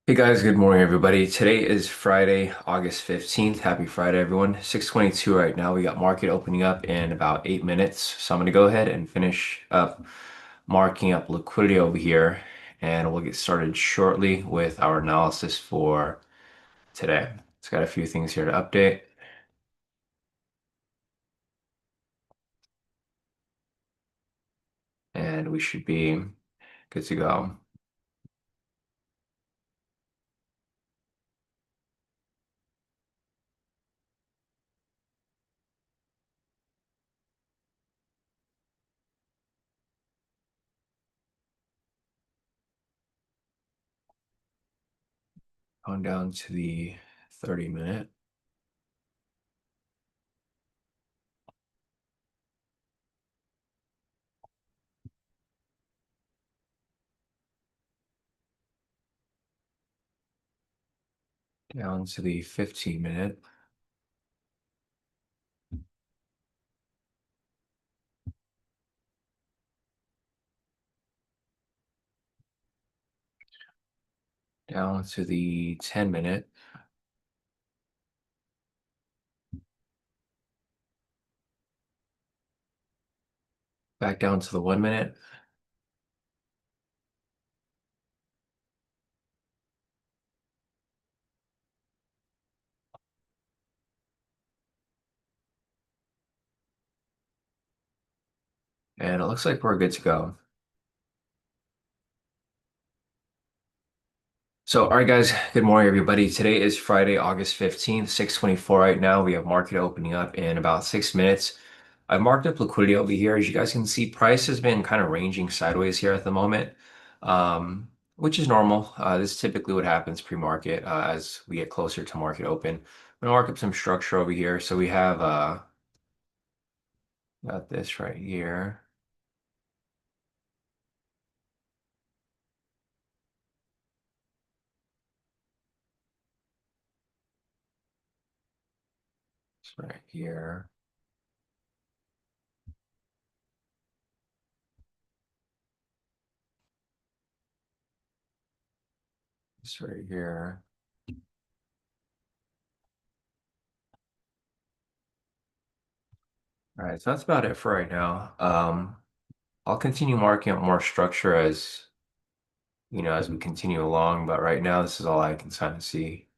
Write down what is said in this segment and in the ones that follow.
Hey guys, good morning everybody. Today is Friday, August 15th. Happy Friday everyone. 6:22 right now. We got market opening up in about 8 minutes. So I'm going to go ahead and finish up marking up liquidity over here and we'll get started shortly with our analysis for today. It's got a few things here to update and we should be good to go. Going down to the 30 minute, down to the 15 minute, down to the 10 minute, back down to the 1 minute. And it looks like we're good to go. So, all right, guys, good morning, everybody. Today is Friday, August 15th, 6:24 right now. We have market opening up in about 6 minutes. I've marked up liquidity over here. As you guys can see, price has been kind of ranging sideways here at the moment, which is normal. This is typically what happens pre-market as we get closer to market open. I'm gonna mark up some structure over here. So we have got this right here. It's right here. It's right here. All right, so that's about it for right now. I'll continue marking up more structure as we continue along, but right now this is all I can kind of see.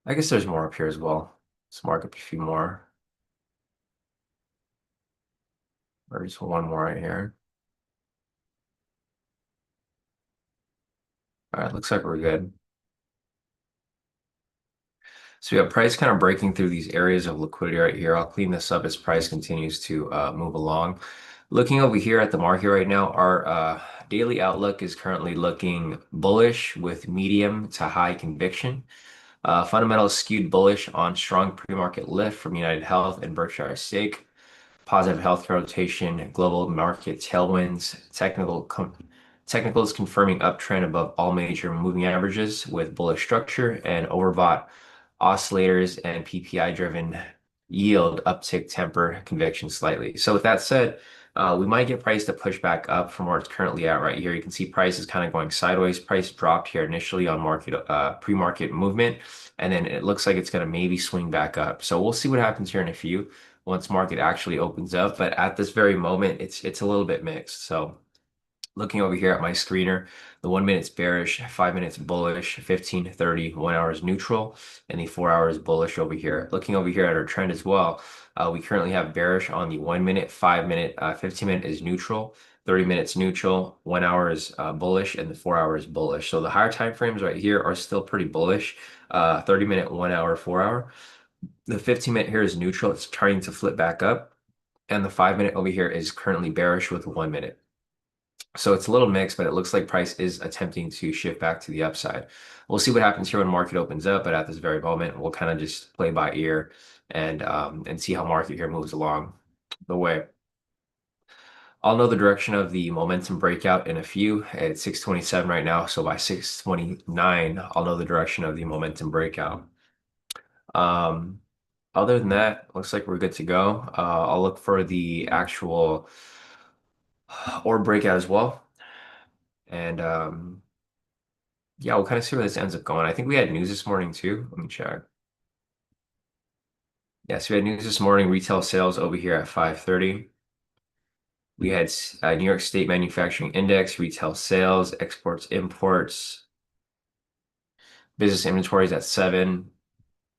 I guess there's more up here as well. Let's mark up a few more, or just one more right here. All right, looks like we're good. So we have price kind of breaking through these areas of liquidity right here. I'll clean this up as price continues to move along. Looking over here at the market right now, our daily outlook is currently looking bullish with medium to high conviction. Fundamentals skewed bullish on strong pre-market lift from UnitedHealth and Berkshire stake, positive healthcare rotation, global market tailwinds, technicals confirming uptrend above all major moving averages with bullish structure, and overbought oscillators and PPI-driven yield uptick temper conviction slightly. So with that said, we might get price to push back up from where it's currently at right here. You can see price is kind of going sideways. Price dropped here initially on market pre-market movement, and then it looks like it's going to maybe swing back up. So we'll see what happens here in a few once market actually opens up. But at this very moment, it's a little bit mixed. So looking over here at my screener, the 1 minute's bearish, 5 minutes bullish, 15, 30, 1 hour is neutral, and the 4 hour is bullish over here. Looking over here at our trend as well, we currently have bearish on the 1 minute, 5 minute, 15 minute is neutral, 30 minutes neutral, 1 hour is bullish, and the 4 hour is bullish. So the higher time frames right here are still pretty bullish. 30 minute, 1 hour, 4 hour. The 15 minute here is neutral. It's trying to flip back up. And the 5 minute over here is currently bearish with 1 minute. So it's a little mixed, but it looks like price is attempting to shift back to the upside. We'll see what happens here when market opens up, but at this very moment, we'll kind of just play by ear and see how market here moves along the way. I'll know the direction of the momentum breakout in a few. It's 6:27 right now, so by 6:29, I'll know the direction of the momentum breakout. Um, Other than that, looks like we're good to go. I'll look for the actual order breakout as well. And Yeah, we'll kind of see where this ends up going. I think we had news this morning too. Let me check. Yes, we had news this morning, retail sales over here at 5:30. We had New York State Manufacturing Index, retail sales, exports, imports, business inventories at 7,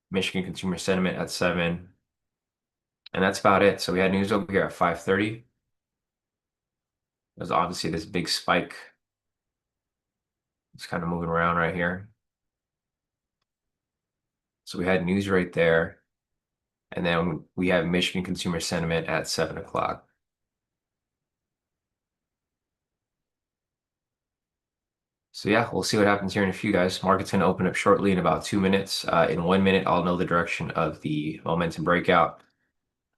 Michigan consumer sentiment at 7, and that's about it. So we had news over here at 5:30. There's obviously this big spike. It's kind of moving around right here. So we had news right there, and then we have Michigan consumer sentiment at 7 o'clock. So yeah, we'll see what happens here in a few, guys. Market's going to open up shortly in about 2 minutes. In 1 minute, I'll know the direction of the momentum breakout.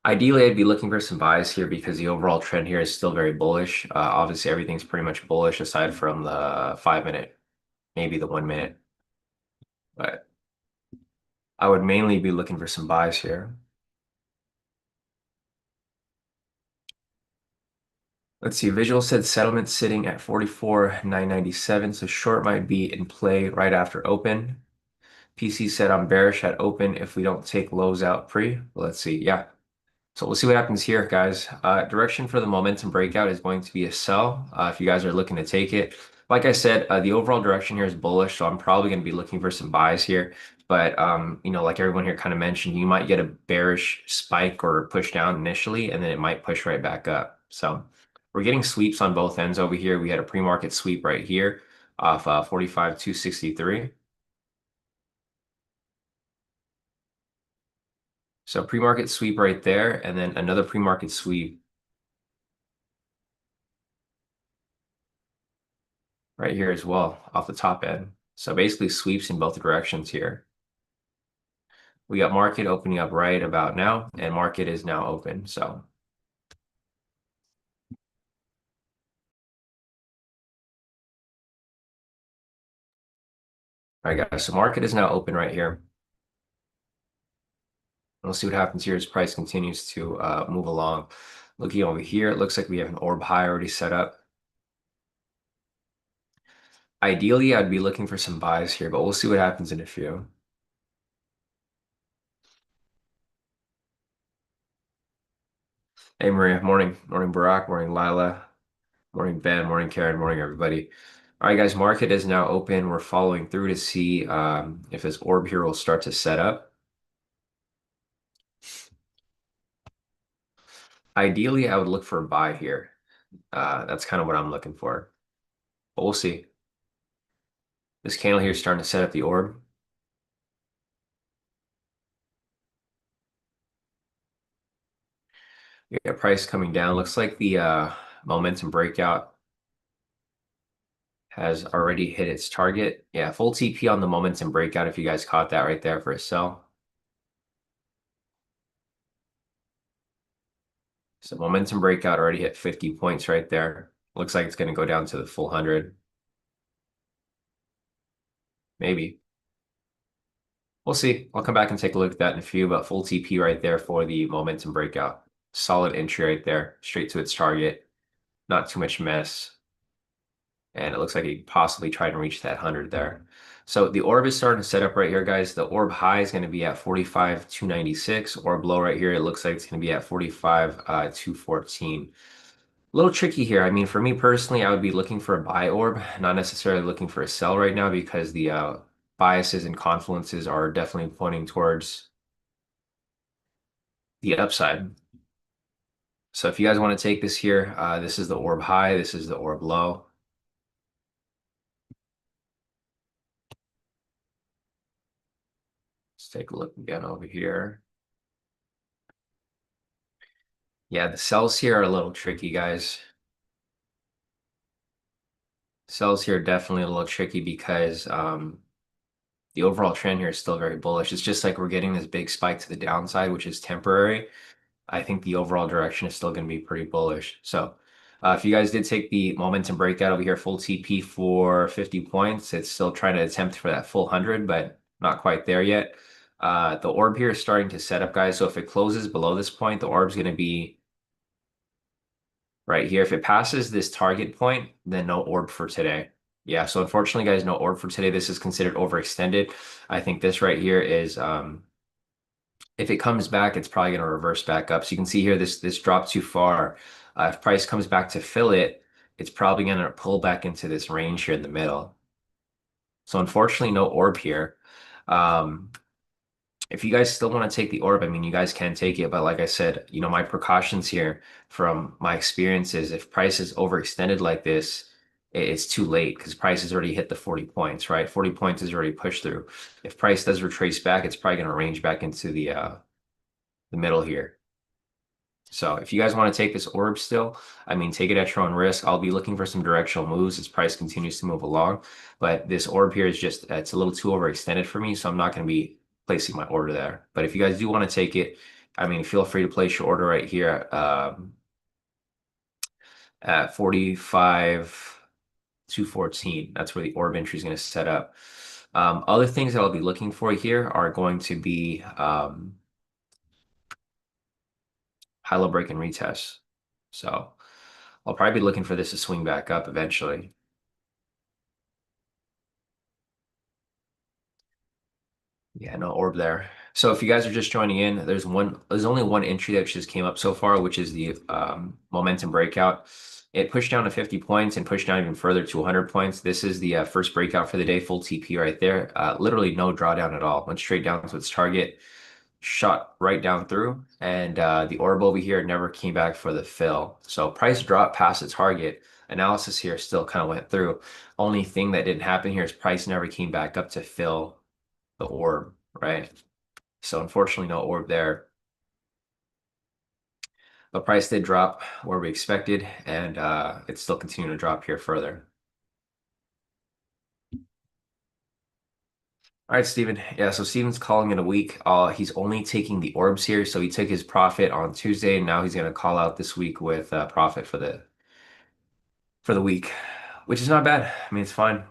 Ideally, I'd be looking for some buys here because the overall trend here is still very bullish. Obviously, everything's pretty much bullish aside from the 5 minute, maybe the 1 minute. But I would mainly be looking for some buys here. Let's see, visual said settlement sitting at 44,997, so short might be in play right after open. PC said I'm bearish at open if we don't take lows out pre. Well, let's see. Yeah. So we'll see what happens here, guys. Direction for the momentum breakout is going to be a sell if you guys are looking to take it. Like I said, the overall direction here is bullish, so I'm probably going to be looking for some buys here. But like everyone here kind of mentioned, you might get a bearish spike or push down initially, and then it might push right back up. So we're getting sweeps on both ends over here. We had a pre-market sweep right here off 45,263. So pre-market sweep right there, and then another pre-market sweep right here as well off the top end. So basically sweeps in both directions here. We got market opening up right about now, and market is now open. So all right, guys. So market is now open right here. We'll see what happens here as price continues to move along. Looking over here, it looks like we have an orb high already set up. Ideally, I'd be looking for some buys here, but we'll see what happens in a few. Hey, Maria. Morning. Morning, Barack. Morning, Lila. Morning, Ben. Morning, Karen. Morning, everybody. All right, guys. Market is now open. We're following through to see if this orb here will start to set up. Ideally, I would look for a buy here. That's kind of what I'm looking for. But we'll see. This candle here is starting to set up the orb. We got price coming down. Looks like the momentum breakout has already hit its target. Yeah, full TP on the momentum breakout if you guys caught that right there for a sell. So momentum breakout already hit 50 points right there. Looks like it's going to go down to the full 100. Maybe. We'll see. I'll come back and take a look at that in a few, but full TP right there for the momentum breakout. Solid entry right there, straight to its target. Not too much mess. And it looks like he possibly tried to reach that 100 there. So the orb is starting to set up right here, guys. The orb high is going to be at 45,296. Orb low right here, it looks like it's going to be at 45,214. A little tricky here. I mean, for me personally, I would be looking for a buy orb, not necessarily looking for a sell right now because the biases and confluences are definitely pointing towards the upside. So if you guys want to take this here, this is the orb high, this is the orb low. Let's take a look again over here. Yeah, the sells here are a little tricky, guys. Sells here are definitely a little tricky because the overall trend here is still very bullish. It's just like we're getting this big spike to the downside, which is temporary. I think the overall direction is still going to be pretty bullish. So if you guys did take the momentum breakout over here, full TP for 50 points, it's still trying to attempt for that full 100, but not quite there yet. The orb here is starting to set up, guys. So if it closes below this point, the orb's going to be right here. If it passes this target point, then no orb for today. Yeah, so unfortunately, guys, no orb for today. This is considered overextended. I think this right here is if it comes back, it's probably going to reverse back up. So you can see here this dropped too far. If price comes back to fill it, it's probably going to pull back into this range here in the middle. So unfortunately, no orb here. Um, if you guys still want to take the orb, I mean, you guys can take it. But like I said, my precautions here from my experiences, if price is overextended like this, it's too late because price has already hit the 40 points, right? 40 points is already pushed through. If price does retrace back, it's probably going to range back into the middle here. So if you guys want to take this orb still, I mean, take it at your own risk. I'll be looking for some directional moves as price continues to move along. But this orb here is just, it's a little too overextended for me, so I'm not going to be placing my order there. But if you guys do want to take it, I mean, feel free to place your order right here at 45 214. That's where the orb entry is going to set up. Other things that I'll be looking for here are going to be high-low break and retest. So I'll probably be looking for this to swing back up eventually. Yeah, no orb there. So if you guys are just joining in, there's only one entry that just came up so far, which is the momentum breakout. It pushed down to 50 points and pushed down even further to 100 points. This is the first breakout for the day, full TP right there. Literally no drawdown at all. Went straight down to its target, shot right down through, and the orb over here never came back for the fill. So price dropped past its target. Analysis here still kind of went through. Only thing that didn't happen here is price never came back up to fill the orb, right? So unfortunately, no orb there. But price did drop where we expected, and it's still continuing to drop here further. All right, Steven. Yeah, so Steven's calling it a week. He's only taking the orbs here, so he took his profit on Tuesday, and now he's going to call out this week with profit for the week, which is not bad. I mean, it's fine.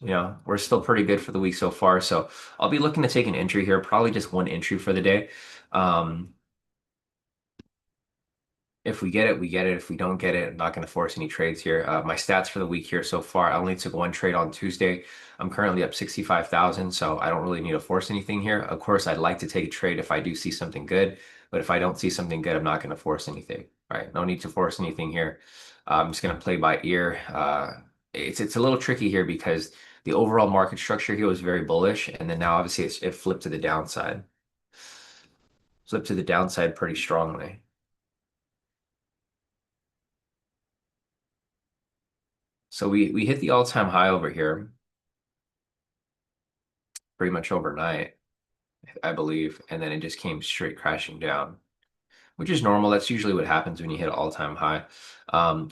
We're still pretty good for the week so far. So I'll be looking to take an entry here, probably just one entry for the day. Um, If we get it, we get it. If we don't get it, I'm not going to force any trades here. My stats for the week here so far, I only took one trade on Tuesday. I'm currently up 65,000, so I don't really need to force anything here. Of course, I'd like to take a trade if I do see something good, but if I don't see something good, I'm not going to force anything, right? No need to force anything here. I'm just going to play by ear. It's a little tricky here because the overall market structure here was very bullish, and then now obviously it flipped to the downside. Flipped to the downside pretty strongly. So we hit the all-time high over here pretty much overnight, I believe, and then it just came straight crashing down, which is normal. That's usually what happens when you hit an all-time high.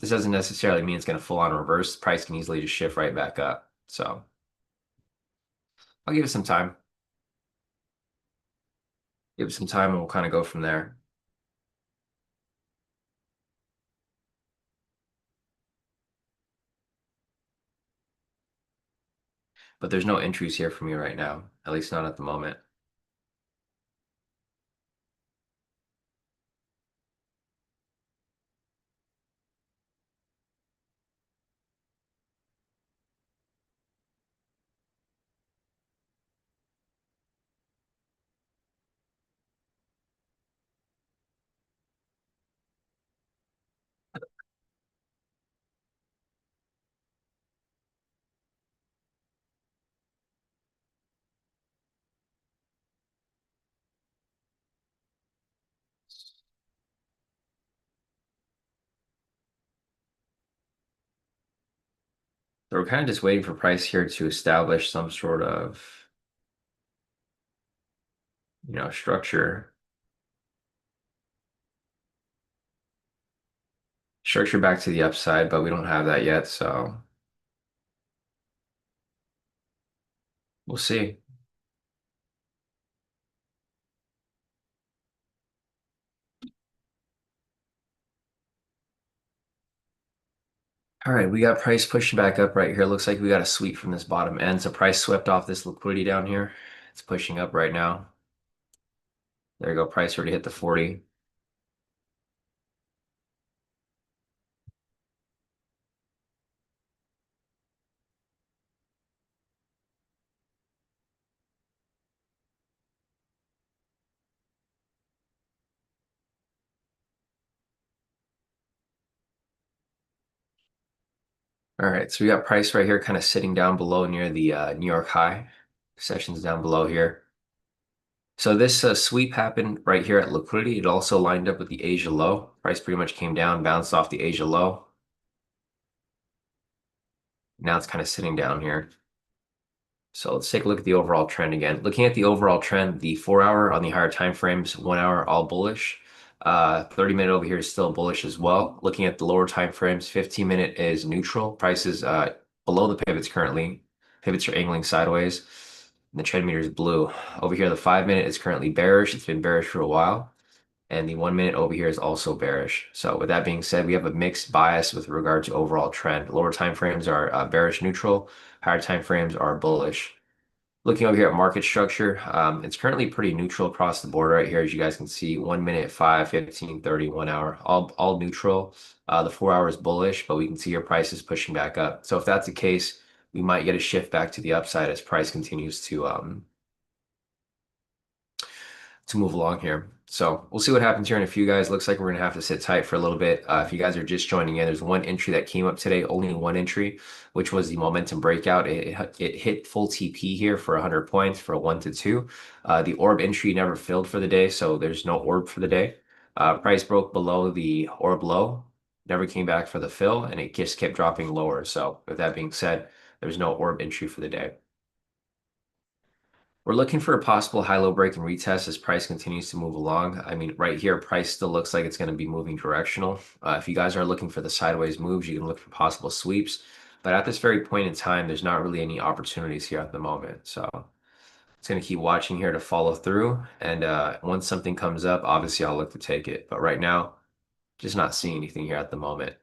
This doesn't necessarily mean it's going to full on reverse. The price can easily just shift right back up. So I'll give it some time. Give it some time and we'll kind of go from there. But there's no entries here for me right now, at least not at the moment. So we're kind of just waiting for price here to establish some sort of, structure. Structure back to the upside, but we don't have that yet, so we'll see. All right, we got price pushing back up right here. Looks like we got a sweep from this bottom end. So price swept off this liquidity down here. It's pushing up right now. There you go. Price already hit the 40. All right, so we got price right here kind of sitting down below near the New York high. Sessions down below here. So this sweep happened right here at liquidity. It also lined up with the Asia low. Price pretty much came down, bounced off the Asia low. Now it's kind of sitting down here. So let's take a look at the overall trend again. Looking at the overall trend, the 4 hour on the higher time frames, 1 hour all bullish. 30-minute over here is still bullish as well. Looking at the lower time frames, 15-minute is neutral. Price is below the pivots currently. Pivots are angling sideways. And the trend meter is blue. Over here, the 5-minute is currently bearish. It's been bearish for a while. And the 1 minute over here is also bearish. So with that being said, we have a mixed bias with regard to overall trend. Lower time frames are bearish neutral. Higher time frames are bullish. Looking over here at market structure, it's currently pretty neutral across the board right here. As you guys can see, 1 minute, 5, 15, 30, 1 hour, all neutral. The 4 hour is bullish, but we can see your price is pushing back up. So if that's the case, we might get a shift back to the upside as price continues to move along here. So we'll see what happens here in a few, guys. Looks like we're gonna have to sit tight for a little bit. If you guys are just joining in, there's one entry that came up today, only one entry, which was the momentum breakout. It hit full TP here for 100 points for a 1 to 2. The orb entry never filled for the day, so there's no orb for the day. Price broke below the orb low, never came back for the fill, and it just kept dropping lower. So with that being said, there's no orb entry for the day. We're looking for a possible high-low break and retest as price continues to move along. I mean, right here, price still looks like it's going to be moving directional. If you guys are looking for the sideways moves, you can look for possible sweeps. But at this very point in time, there's not really any opportunities here at the moment. So it's going to keep watching here to follow through. And once something comes up, obviously I'll look to take it. But right now, just not seeing anything here at the moment.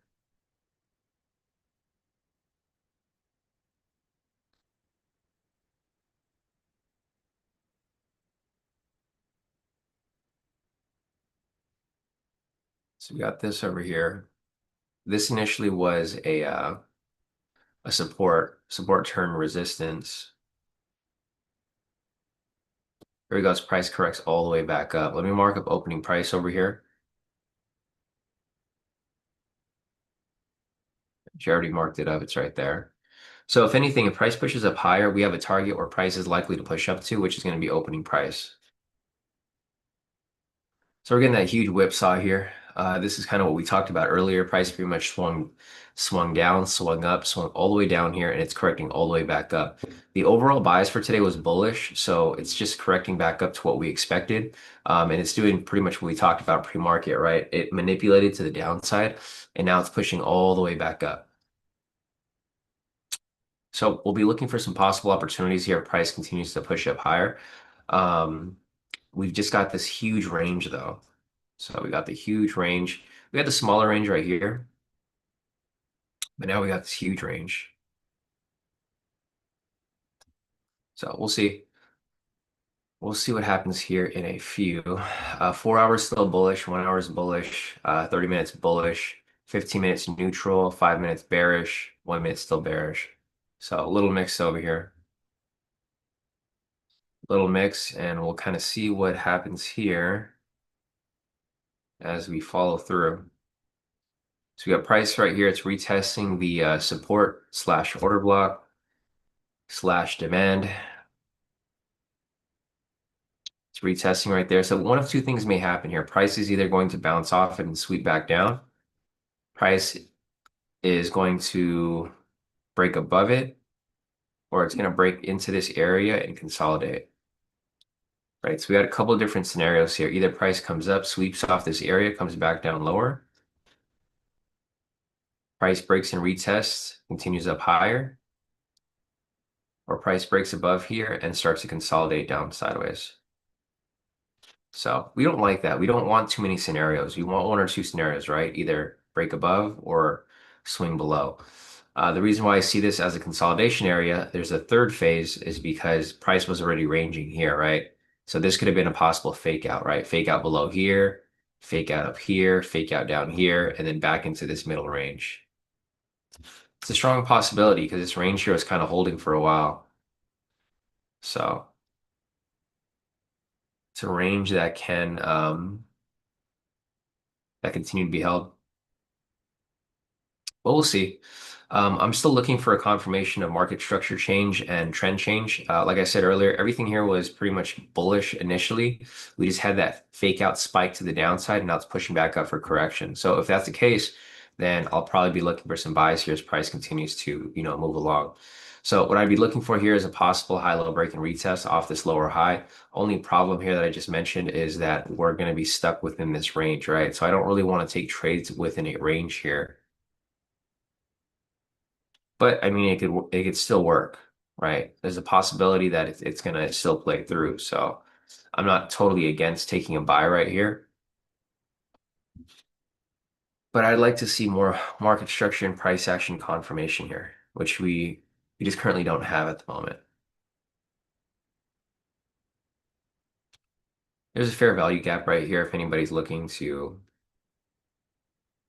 So we got this over here. This initially was a support turn resistance. Here we go. As price corrects all the way back up. Let me mark up opening price over here. She already marked it up. It's right there. So if anything, if price pushes up higher, we have a target where price is likely to push up to, which is going to be opening price. So we're getting that huge whipsaw here. This is kind of what we talked about earlier. Price pretty much swung down, swung up, swung all the way down here, and it's correcting all the way back up. The overall bias for today was bullish, so it's just correcting back up to what we expected. And it's doing pretty much what we talked about pre-market, right? It manipulated to the downside, and now it's pushing all the way back up. So we'll be looking for some possible opportunities here if price continues to push up higher. Um, we've just got this huge range though. So we got the huge range. We had the smaller range right here, but now we got this huge range. So we'll see. We'll see what happens here in a few. 4 hours still bullish, 1 hour is bullish, 30 minutes bullish, 15 minutes neutral, 5 minutes bearish, 1 minute still bearish. So a little mix over here. Little mix, and we'll kind of see what happens here as we follow through. So we got price right here. It's retesting the support slash order block slash demand. It's retesting right there. So one of two things may happen here. Price is either going to bounce off it and sweep back down. Price is going to break above it, or it's going to break into this area and consolidate. Right, so we got a couple of different scenarios here. Either price comes up, sweeps off this area, comes back down lower. Price breaks and retests, continues up higher, or price breaks above here and starts to consolidate down sideways. So we don't like that. We don't want too many scenarios. We want one or two scenarios, right? Either break above or swing below. The reason why I see this as a consolidation area, there's a third phase, is because price was already ranging here, right? So this could have been a possible fake out, right? Fake out below here, fake out up here, fake out down here, and then back into this middle range. It's a strong possibility because this range here was kind of holding for a while. So it's a range that can that continue to be held. But we'll see. I'm still looking for a confirmation of market structure change and trend change. Like I said earlier, everything here was pretty much bullish initially. We just had that fake out spike to the downside, and now it's pushing back up for correction. So if that's the case, then I'll probably be looking for some buys here as price continues to, move along. So what I'd be looking for here is a possible high-low break and retest off this lower high. Only problem here that I just mentioned is that we're going to be stuck within this range, right? So I don't really want to take trades within a range here. But I mean, it could still work, right? There's a possibility that it's gonna still play through. So I'm not totally against taking a buy right here, but I'd like to see more market structure and price action confirmation here, which we just currently don't have at the moment. There's a fair value gap right here if anybody's looking to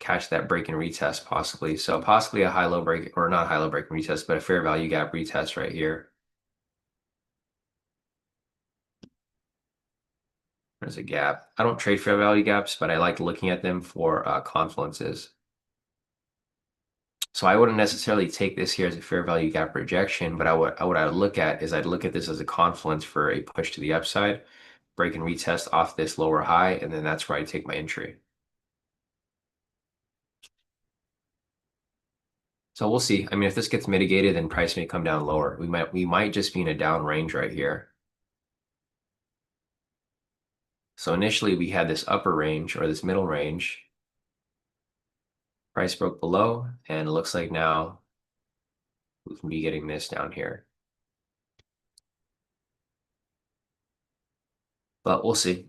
catch that break and retest possibly. So possibly a high-low break, or not high-low break and retest, but a fair value gap retest right here. There's a gap. I don't trade fair value gaps, but I like looking at them for confluences. So I wouldn't necessarily take this here as a fair value gap rejection, but what I would look at is I'd look at this as a confluence for a push to the upside, break and retest off this lower high, and then that's where I take my entry. So we'll see. I mean, if this gets mitigated, then price may come down lower. We might just be in a down range right here. So initially we had this upper range or this middle range. Price broke below, and it looks like now we can be getting this down here. But we'll see.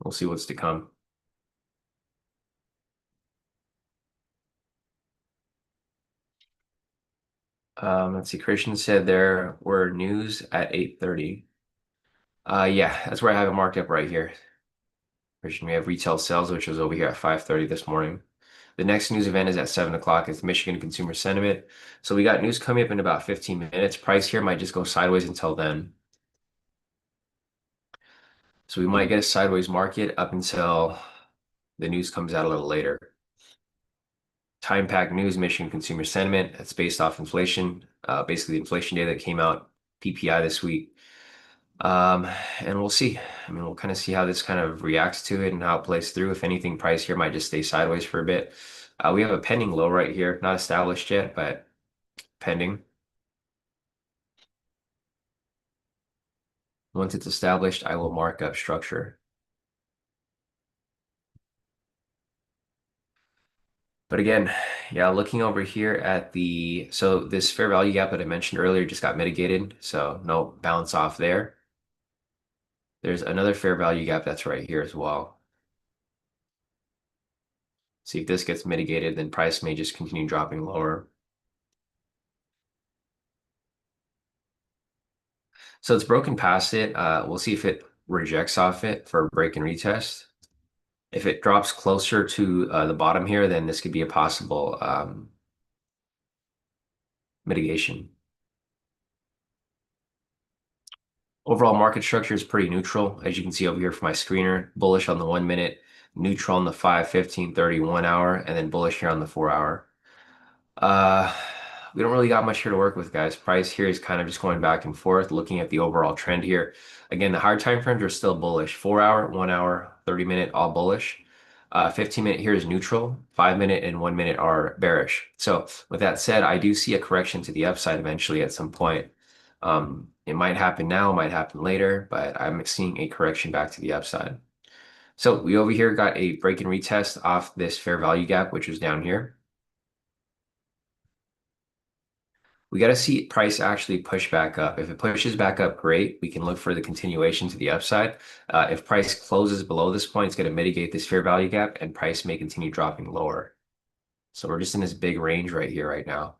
We'll see what's to come. Let's see. Christian said there were news at 8:30. Yeah, that's where I have it marked up right here. Christian, we have retail sales, which was over here at 5:30 this morning. The next news event is at 7 o'clock. It's Michigan consumer sentiment. So we got news coming up in about 15 minutes. Price here might just go sideways until then. So we might get a sideways market up until the news comes out a little later. Time pack news, Michigan consumer sentiment. That's based off inflation, basically the inflation data that came out, PPI this week. Um, and we'll see. I mean, we'll kind of see how this kind of reacts to it and how it plays through. If anything, price here might just stay sideways for a bit. We have a pending low right here, not established yet, but pending. Once it's established, I will mark up structure. But again, yeah, looking over here at so this fair value gap that I mentioned earlier just got mitigated, so no bounce off there. There's another fair value gap that's right here as well. See if this gets mitigated, then price may just continue dropping lower. So it's broken past it. We'll see if it rejects off it for a break and retest. If it drops closer to the bottom here, then this could be a possible mitigation. Overall market structure is pretty neutral, as you can see over here for my screener. Bullish on the 1 minute, neutral on the 5, 15, 30, 1 hour, and then bullish here on the 4 hour. Uh, we don't really got much here to work with, guys. Price here is kind of just going back and forth, looking at the overall trend here. Again, the higher time frames are still bullish. 4 hour, 1 hour, 30 minute, all bullish. 15 minute here is neutral. 5 minute and 1 minute are bearish. So with that said, I do see a correction to the upside eventually at some point. It might happen now, might happen later, but I'm seeing a correction back to the upside. So we over here got a break and retest off this fair value gap, which was down here. We got to see price actually push back up. If it pushes back up, great. We can look for the continuation to the upside. If price closes below this point, it's going to mitigate this fair value gap and price may continue dropping lower. So we're just in this big range right here right now.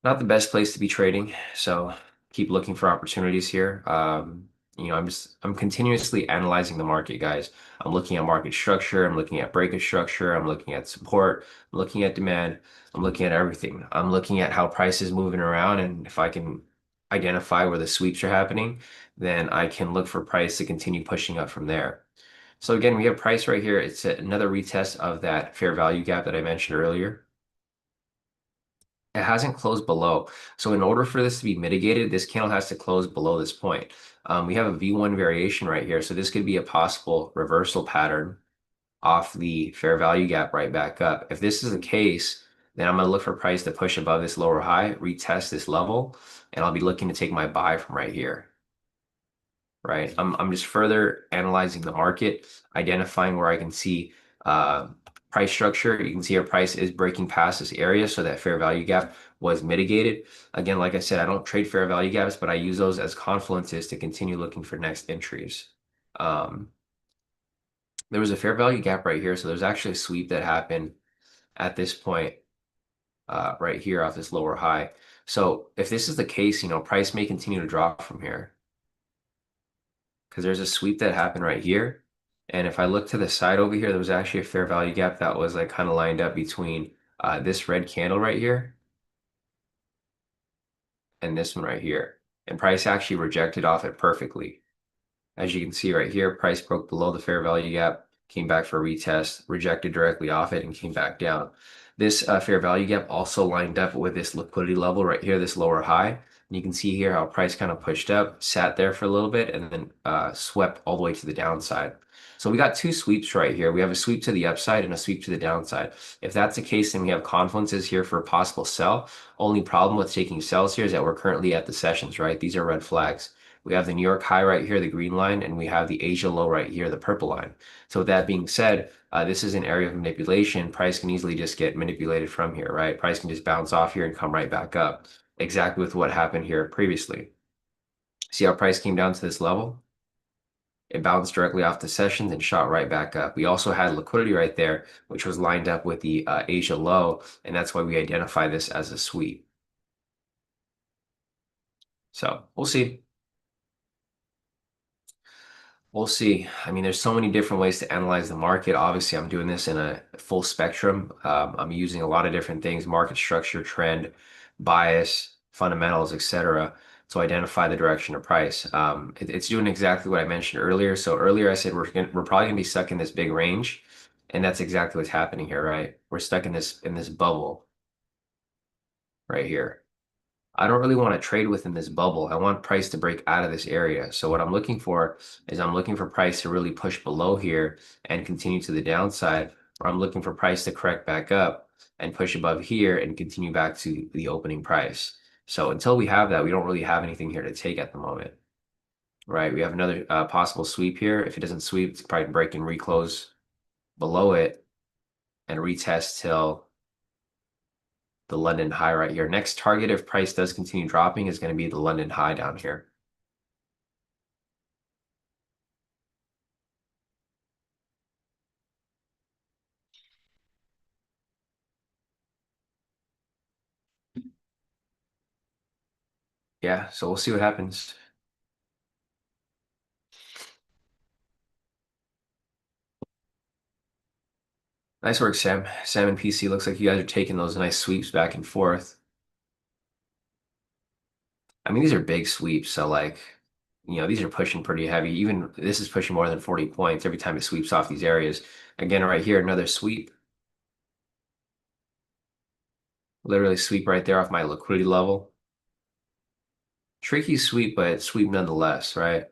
Not the best place to be trading, so keep looking for opportunities here. I'm continuously analyzing the market, guys. I'm looking at market structure, I'm looking at breakout structure, I'm looking at support, I'm looking at demand, I'm looking at everything. I'm looking at how price is moving around, and if I can identify where the sweeps are happening, then I can look for price to continue pushing up from there. So again, we have price right here. It's another retest of that fair value gap that I mentioned earlier. It hasn't closed below. So in order for this to be mitigated, this candle has to close below this point. We have a V1 variation right here. So this could be a possible reversal pattern off the fair value gap right back up. If this is the case, then I'm going to look for price to push above this lower high, retest this level, and I'll be looking to take my buy from right here, right? I'm just further analyzing the market, identifying where I can see uh, price structure. You can see our price is breaking past this area, so that fair value gap was mitigated. Again, like I said, I don't trade fair value gaps, but I use those as confluences to continue looking for next entries. Um, there was a fair value gap right here, so there's actually a sweep that happened at this point right here off this lower high. So if this is the case, price may continue to drop from here because there's a sweep that happened right here. And if I look to the side over here, there was actually a fair value gap that was like kind of lined up between this red candle right here and this one right here. And price actually rejected off it perfectly. As you can see right here, price broke below the fair value gap, came back for a retest, rejected directly off it, and came back down. This fair value gap also lined up with this liquidity level right here, this lower high. And you can see here how price kind of pushed up, sat there for a little bit, and then swept all the way to the downside. So we got two sweeps right here. We have a sweep to the upside and a sweep to the downside. If that's the case, then we have confluences here for a possible sell. Only problem with taking sells here is that we're currently at the sessions, right? These are red flags. We have the New York high right here, the green line, and we have the Asia low right here, the purple line. So with that being said, this is an area of manipulation. Price can easily just get manipulated from here, right? Price can just bounce off here and come right back up. Exactly with what happened here previously. See how price came down to this level? It bounced directly off the sessions and shot right back up. We also had liquidity right there, which was lined up with the Asia low, and that's why we identify this as a sweep. So we'll see. We'll see. I mean, there's so many different ways to analyze the market. Obviously, I'm doing this in a full spectrum. I'm using a lot of different things, market structure, trend, bias, fundamentals, etc., to identify the direction of price. It's doing exactly what I mentioned earlier. So earlier I said we're probably gonna be stuck in this big range, and that's exactly what's happening here, right? We're stuck in this bubble right here. I don't really want to trade within this bubble. I want price to break out of this area. So what I'm looking for is I'm looking for price to really push below here and continue to the downside, or I'm looking for price to correct back up and push above here and continue back to the opening price. So until we have that, we don't really have anything here to take at the moment, right? We have another possible sweep here. If it doesn't sweep, it's probably break and reclose below it and retest till the London high right here. Next target, if price does continue dropping, is going to be the London high down here. Yeah, so we'll see what happens. Nice work, Sam. Sam and PC, looks like you guys are taking those nice sweeps back and forth. I mean, these are big sweeps, so like, these are pushing pretty heavy. Even this is pushing more than 40 points every time it sweeps off these areas. Again, right here, another sweep. Literally sweep right there off my liquidity level. Tricky sweep, but sweep nonetheless, right?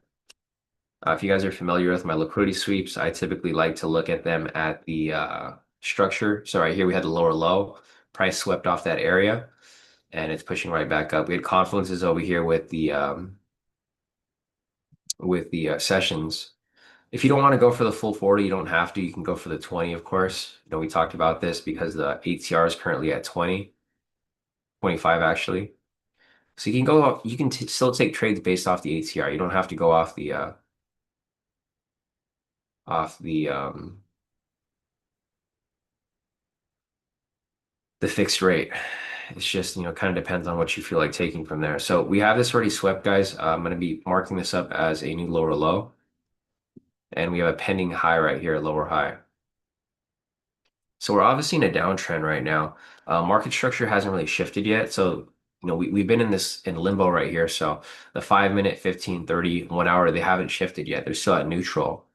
If you guys are familiar with my liquidity sweeps, I typically like to look at them at the structure. So right here we had the lower low, price swept off that area, and it's pushing right back up. We had confluences over here with the sessions. If you don't want to go for the full 40, you don't have to. You can go for the 20, of course. We talked about this because the ATR is currently at 20, 25 actually. So you can go, you can still take trades based off the ATR. You don't have to go off the fixed rate. It's just, kind of depends on what you feel like taking from there. So we have this already swept, guys. I'm going to be marking this up as a new lower low. And we have a pending high right here, lower high. So we're obviously in a downtrend right now. Market structure hasn't really shifted yet. So, we've been in limbo right here. So the 5 minute, 15, 30, 1 hour, they haven't shifted yet. They're still at neutral.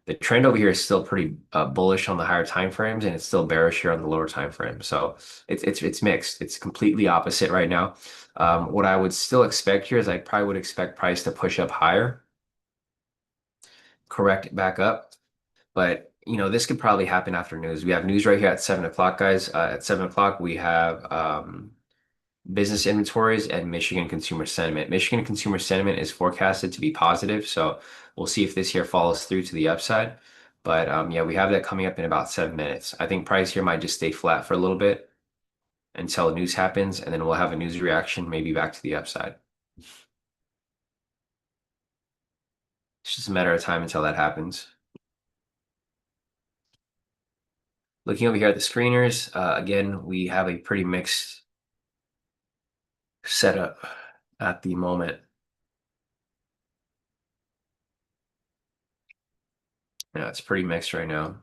The trend over here is still pretty bullish on the higher time frames, and it's still bearish here on the lower time frame. So it's mixed. It's completely opposite right now. What I would still expect here is I probably would expect price to push up higher, correct it back up. But this could probably happen after news. We have news right here at 7 o'clock, guys. At 7 o'clock, we have business inventories and Michigan consumer sentiment. Michigan consumer sentiment is forecasted to be positive, so we'll see if this here follows through to the upside. But yeah, we have that coming up in about 7 minutes. I think price here might just stay flat for a little bit until news happens, and then we'll have a news reaction, maybe back to the upside. It's just a matter of time until that happens. Looking over here at the screeners, again, we have a pretty mixed setup at the moment. Yeah, it's pretty mixed right now.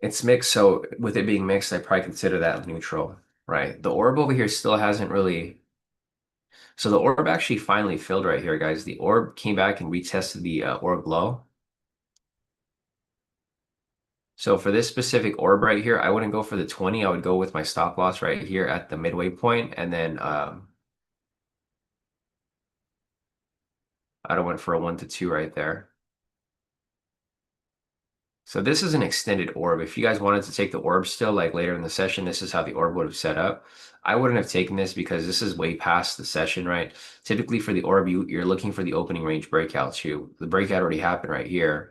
It's mixed, so with it being mixed, I probably consider that neutral, right? The orb over here still hasn't really. So the orb actually finally filled right here, guys. The orb came back and retested the orb low. So for this specific orb right here, I wouldn't go for the 20. I would go with my stop loss right here at the midway point, and then I'd have went for a 1 to 2 right there. So this is an extended orb. If you guys wanted to take the orb still, like later in the session, this is how the orb would have set up. I wouldn't have taken this because this is way past the session, right? Typically for the orb, you're looking for the opening range breakouts. The breakout already happened right here.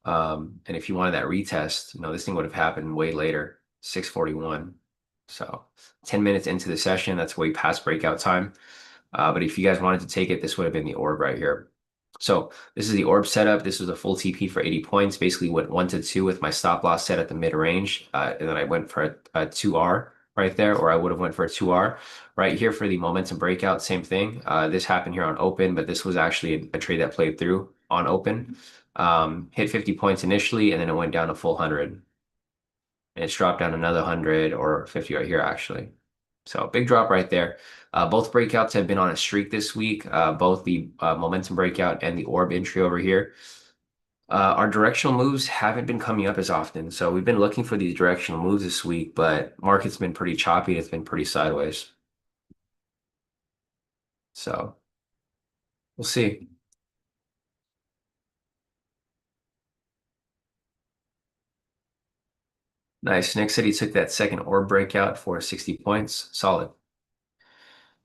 And if you wanted that retest, this thing would have happened way later, 6:41. So 10 minutes into the session, that's way past breakout time. But if you guys wanted to take it, this would have been the orb right here. So this is the orb setup. This was a full TP for 80 points. Basically went 1 to 2 with my stop loss set at the mid range. And then I went for a 2R right there, or I would have went for a 2R. Right here for the momentum breakout, same thing. This happened here on open, but this was actually a trade that played through on open. Hit 50 points initially, and then it went down a full 100. And it's dropped down another 100 or 50 right here, actually. So big drop right there. Both breakouts have been on a streak this week, both the momentum breakout and the orb entry over here. Our directional moves haven't been coming up as often. So we've been looking for these directional moves this week, but market's been pretty choppy. It's been pretty sideways. So we'll see. Nice. Nick said he took that second orb breakout for 60 points. Solid.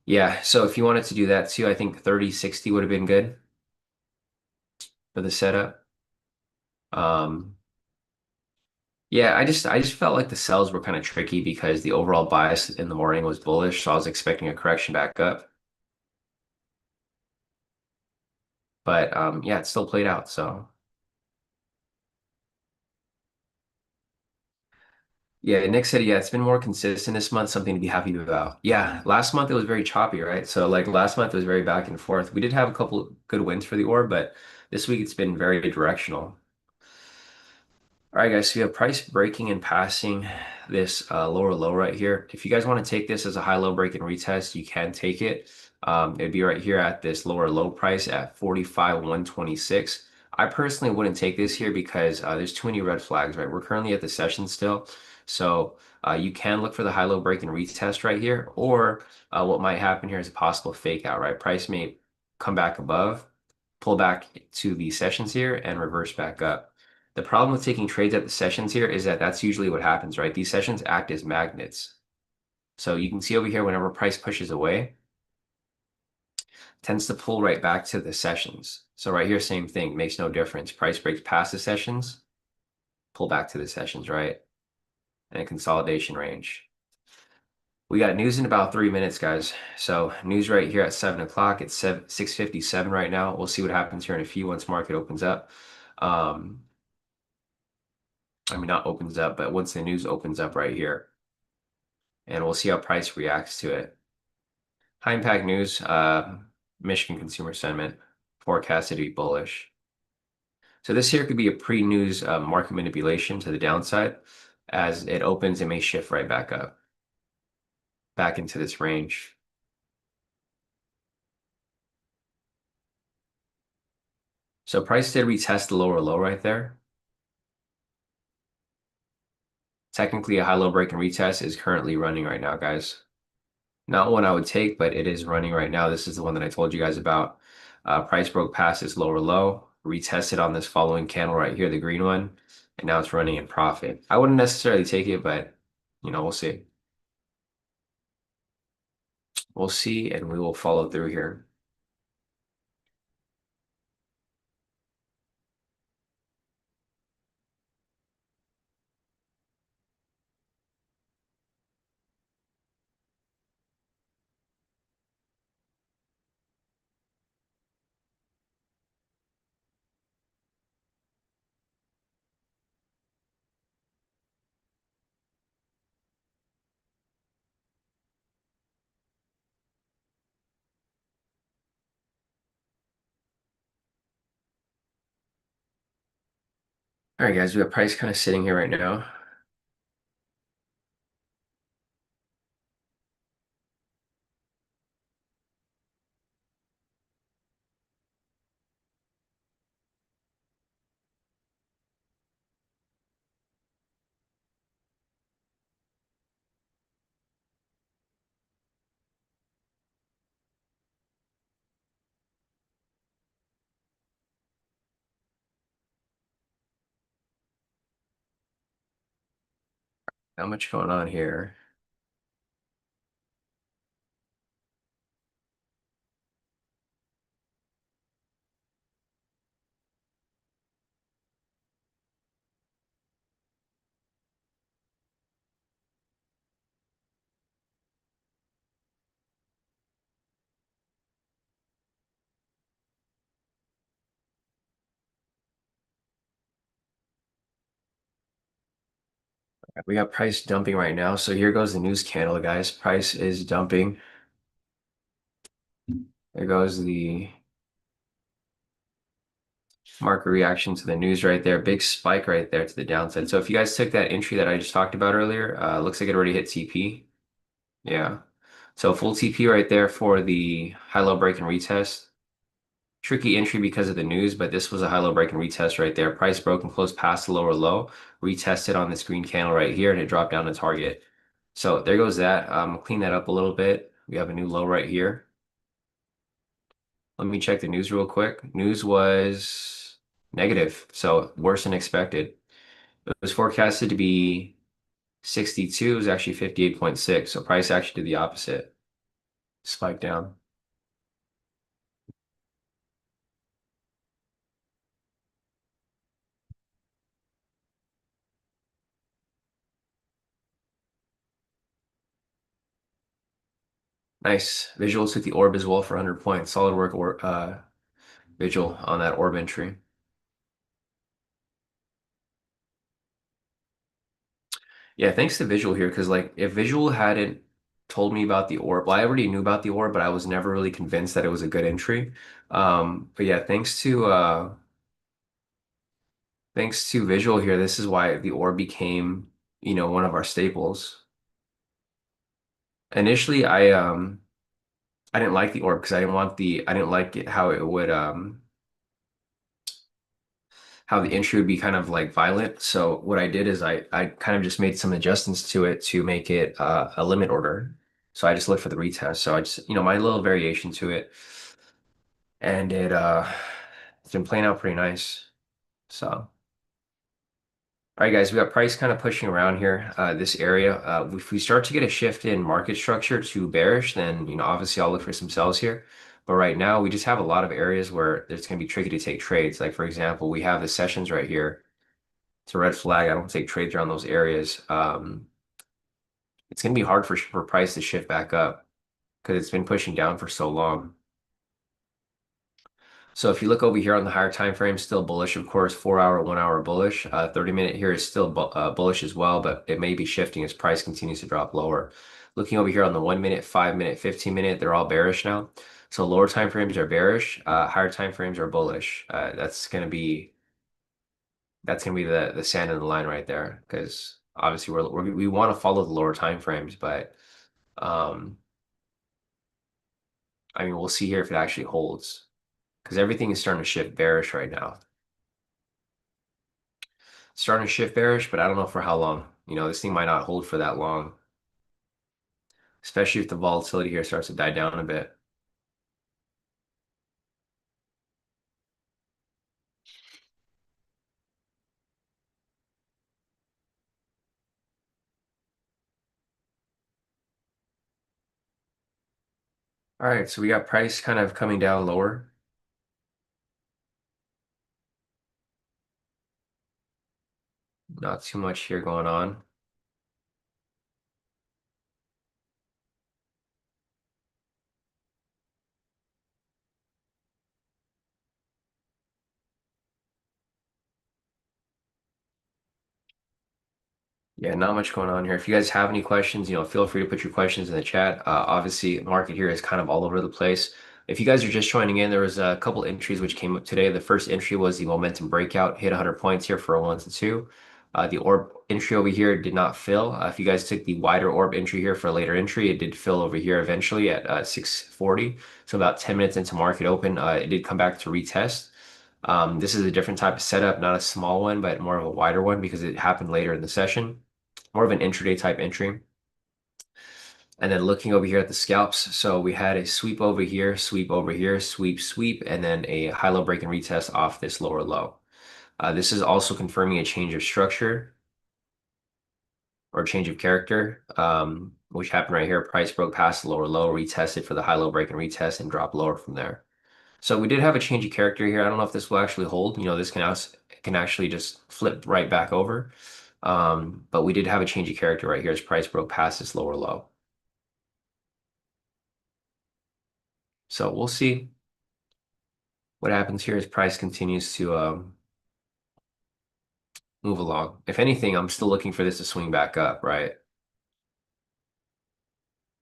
Yeah. So if you wanted to do that too, I think 30, 60 would have been good for the setup. Yeah, I just felt like the sells were kind of tricky because the overall bias in the morning was bullish, so I was expecting a correction back up. But yeah, it still played out. So yeah, Nick said, yeah, it's been more consistent this month, something to be happy about. Yeah, last month it was very choppy, right? So like last month it was very back and forth. We did have a couple good wins for the orb, but this week it's been very directional. All right, guys, so we have price breaking and passing this lower low right here. If you guys want to take this as a high-low break and retest, you can take it. It'd be right here at this lower low price at 45,126. I personally wouldn't take this here because there's too many red flags, right? We're currently at the session still. So you can look for the high-low break and retest right here, or what might happen here is a possible fake out, right? Price may come back above, pull back to the sessions here, and reverse back up. The problem with taking trades at the sessions here is that that's usually what happens, right? These sessions act as magnets. So you can see over here, whenever price pushes away, tends to pull right back to the sessions. So right here, same thing, makes no difference. Price breaks past the sessions, pull back to the sessions, right? And a consolidation range. We got news in about 3 minutes, guys. So news right here at 7 o'clock. It's 6:57 right now. We'll see what happens here in a few once market opens up. I mean, not opens up, but once the news opens up right here, and we'll see how price reacts to it. High impact news, Michigan consumer sentiment forecasted to be bullish. So this here could be a pre-news market manipulation to the downside. As it opens, it may shift right back up, back into this range. So price did retest the lower low right there. Technically, a high-low break and retest is currently running right now, guys. Not one I would take, but it is running right now. This is the one that I told you guys about. Price broke past its lower low, retested on this following candle right here, the green one, and now it's running in profit. I wouldn't necessarily take it, but we'll see. We'll see, and we will follow through here. All right, guys, we have price kind of sitting here right now. Not much going on here. We got price dumping right now. So here goes the news candle, guys. Price is dumping. There goes the market reaction to the news right there. Big spike right there to the downside. So if you guys took that entry that I just talked about earlier, looks like it already hit TP. Yeah. So full TP right there for the high-low break and retest. Tricky entry because of the news, but this was a high-low break and retest right there. Price broke and closed past the lower low, retested on this green candle right here, and it dropped down to target. So there goes that. Clean that up a little bit. We have a new low right here. Let me check the news real quick. News was negative, so worse than expected. It was forecasted to be 62, it was actually 58.6. So price actually did the opposite. Spike down. Nice. Visuals hit the orb as well for 100 points. Solid work or visual on that orb entry. Yeah, thanks to visual here, because like if visual hadn't told me about the orb, well, I already knew about the orb, but I was never really convinced that it was a good entry. But yeah, thanks to visual here, this is why the orb became, one of our staples. Initially, I didn't like the orb because I didn't like it how it would how the entry would be kind of like violent. So what I did is I kind of just made some adjustments to it to make it a limit order. So I just looked for the retest. So I just, my little variation to it, and it's been playing out pretty nice. So. All right, guys, we got price kind of pushing around here, this area. If we start to get a shift in market structure to bearish, then, obviously I'll look for some sells here. But right now, we just have a lot of areas where it's going to be tricky to take trades. Like, for example, we have the sessions right here. It's a red flag. I don't take trades around those areas. It's going to be hard for price to shift back up because it's been pushing down for so long. So if you look over here on the higher time frame, still bullish, of course, 4 hour, 1 hour bullish. 30-minute here is still bullish as well, but it may be shifting as price continues to drop lower. Looking over here on the 1 minute, 5 minute, 15 minute, they're all bearish now. So lower time frames are bearish, higher time frames are bullish. That's gonna be the sand in the line right there, because obviously we want to follow the lower time frames, but um, I mean we'll see here if it actually holds. because everything is starting to shift bearish right now. Starting to shift bearish, but I don't know for how long. This thing might not hold for that long, especially if the volatility here starts to die down a bit. All right, so we got price kind of coming down lower. Not too much here going on. Yeah, not much going on here. If you guys have any questions, feel free to put your questions in the chat. Obviously, the market here is kind of all over the place. If you guys are just joining in, there was a couple entries which came up today. The first entry was the momentum breakout, hit 100 points here for a 1 to 2. The orb entry over here did not fill. If you guys took the wider orb entry here for a later entry, it did fill over here eventually at 640. So about 10 minutes into market open, it did come back to retest. This is a different type of setup, not a small one, but more of a wider one because it happened later in the session, more of an intraday type entry. And then looking over here at the scalps, so we had a sweep over here, sweep over here, sweep, sweep, and then a high-low break and retest off this lower low. This is also confirming a change of structure or change of character, which happened right here. Price broke past the lower low, retested for the high-low break and retest, and dropped lower from there. So we did have a change of character here. I don't know if this will actually hold. This can actually just flip right back over. But we did have a change of character right here as price broke past this lower low. So we'll see what happens here as price continues to move along. If anything, I'm still looking for this to swing back up, right?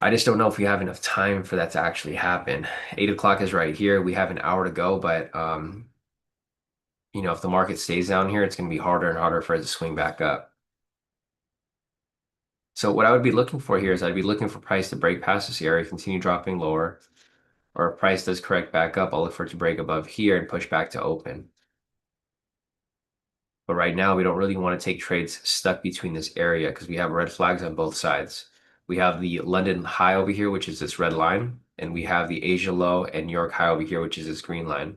I just don't know if we have enough time for that to actually happen. 8 o'clock is right here. We have an hour to go, but if the market stays down here, it's going to be harder and harder for it to swing back up. So what I would be looking for here is I'd be looking for price to break past this area, continue dropping lower, or if price does correct back up, I'll look for it to break above here and push back to open. But right now, we don't really want to take trades stuck between this area because we have red flags on both sides. We have the London high over here, which is this red line, and we have the Asia low and New York high over here, which is this green line.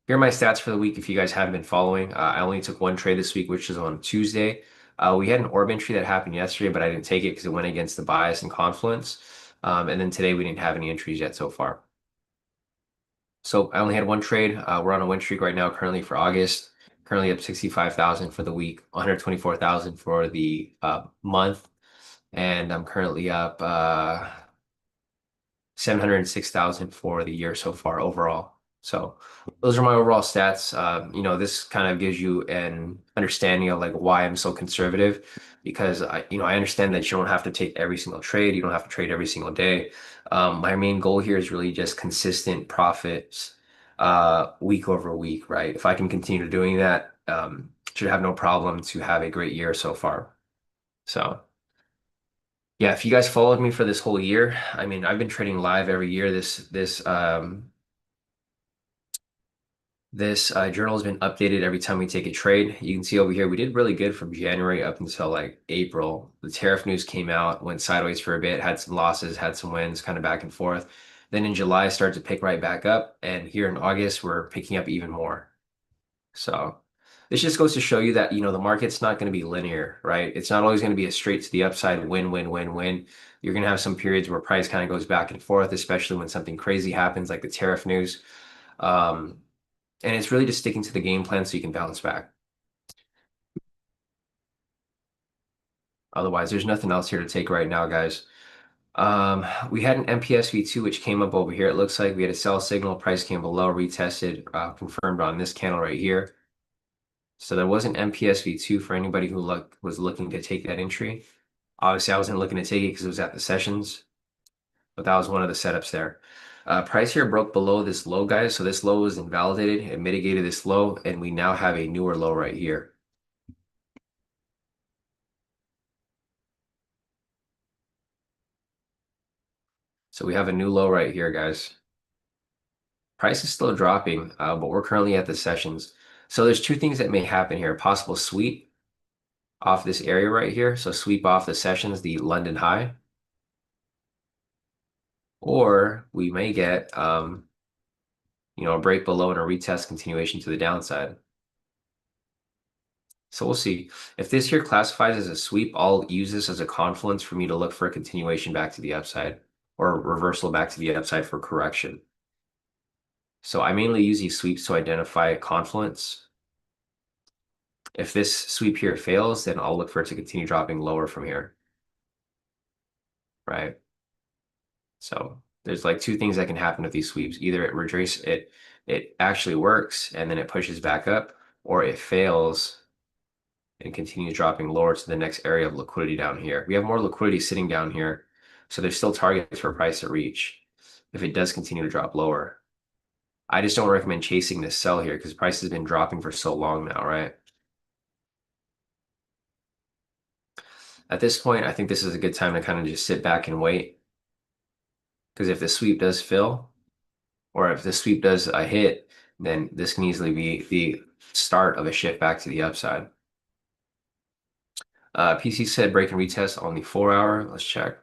Here are my stats for the week if you guys haven't been following. I only took one trade this week, which is on Tuesday. We had an orb entry that happened yesterday, but I didn't take it because it went against the bias and confluence. And then today we didn't have any entries yet so far. So I only had one trade. We're on a win streak right now, currently for August. Currently up 65,000 for the week, 124,000 for the month, and I'm currently up 706,000 for the year so far overall. So those are my overall stats. This kind of gives you an understanding of like why I'm so conservative because I understand that you don't have to take every single trade. You don't have to trade every single day. My main goal here is really just consistent profits week over week, right? If I can continue doing that, should have no problem to have a great year so far. So. Yeah, if you guys followed me for this whole year, I mean, I've been trading live every year. This journal has been updated every time we take a trade. You can see over here we did really good from January up until like April. The tariff news came out, went sideways for a bit, had some losses, had some wins, kind of back and forth. Then in July, started to pick right back up, and here in August, we're picking up even more. So this just goes to show you that, the market's not going to be linear, right? It's not always going to be a straight to the upside win, win, win, win. You're going to have some periods where price kind of goes back and forth, especially when something crazy happens like the tariff news. Um, and it's really just sticking to the game plan so you can bounce back. Otherwise, there's nothing else here to take right now, guys. We had an MPSV2 which came up over here. It looks like we had a sell signal. Price came below, retested, confirmed on this candle right here. So there was an MPSV2 for anybody who was looking to take that entry. Obviously, I wasn't looking to take it because it was at the sessions, but that was one of the setups there. Price here broke below this low, guys. So this low was invalidated. It mitigated this low, and we now have a newer low right here. So we have a new low right here, guys. Price is still dropping, but we're currently at the sessions. So there's two things that may happen here. Possible sweep off this area right here. So sweep off the sessions, the London high, or we may get a break below and a retest continuation to the downside. So we'll see. If this here classifies as a sweep, I'll use this as a confluence for me to look for a continuation back to the upside or reversal back to the upside for correction. So I mainly use these sweeps to identify confluence. If this sweep here fails, then I'll look for it to continue dropping lower from here, right? So there's like two things that can happen with these sweeps. Either it actually works and then it pushes back up, or it fails and continues dropping lower to the next area of liquidity down here. We have more liquidity sitting down here, so there's still targets for price to reach if it does continue to drop lower. I just don't recommend chasing this sell here because price has been dropping for so long now, right? At this point, I think this is a good time to kind of just sit back and wait. Because if the sweep does fill, or if the sweep does a hit, then this can easily be the start of a shift back to the upside. PC said break and retest on the 4 hour. Let's check.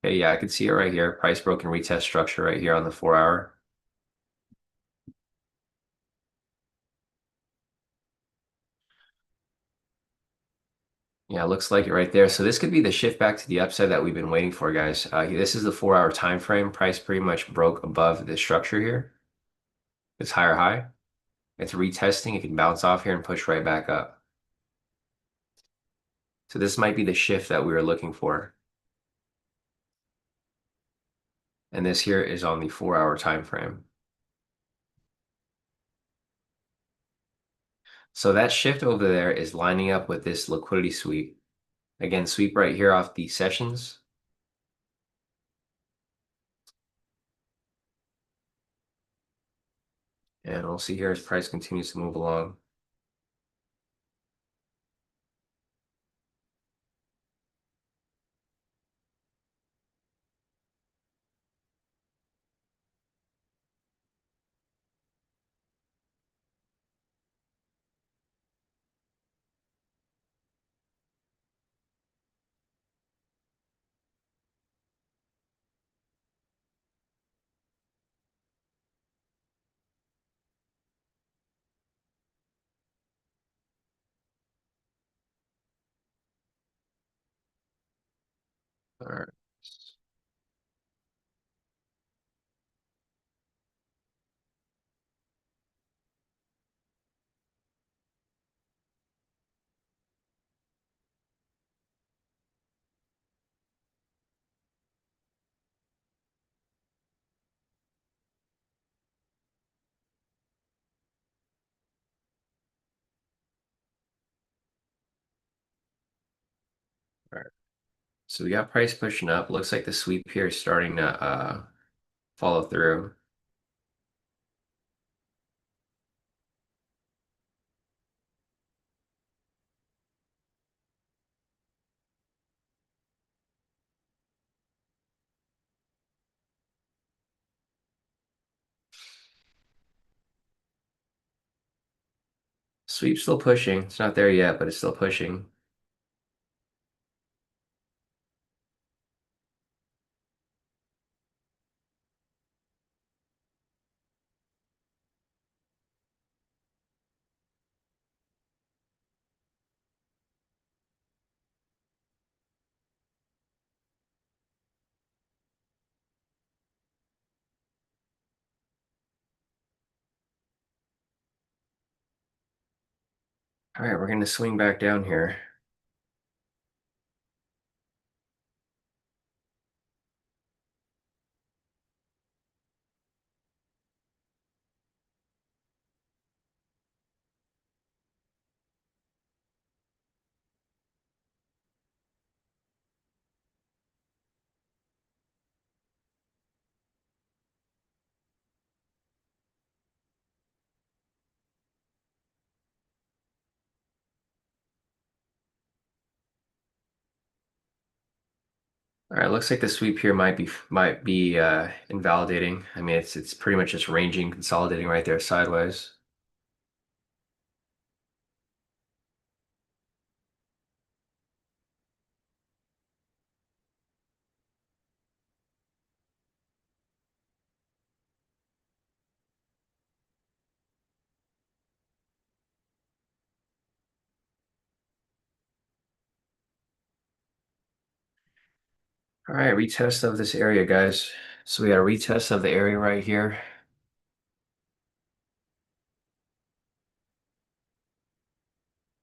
Okay, yeah, I can see it right here. Price broke and retest structure right here on the 4 hour. Yeah, looks like it right there. So this could be the shift back to the upside that we've been waiting for, guys. This is the 4 hour time frame. Price pretty much broke above this structure here. It's higher high. It's retesting. It can bounce off here and push right back up. So this might be the shift that we were looking for. And this here is on the 4 hour time frame. So that shift over there is lining up with this liquidity sweep. Again, sweep right here off the sessions. And we'll see here as price continues to move along. All right. All right. So we got price pushing up. Looks like the sweep here is starting to follow through. Sweep's still pushing. It's not there yet, but it's still pushing. All right, we're going to swing back down here. All right, looks like the sweep here might be invalidating. I mean, it's pretty much just ranging, consolidating right there sideways. All right, retest of this area, guys. So we got a retest of the area right here.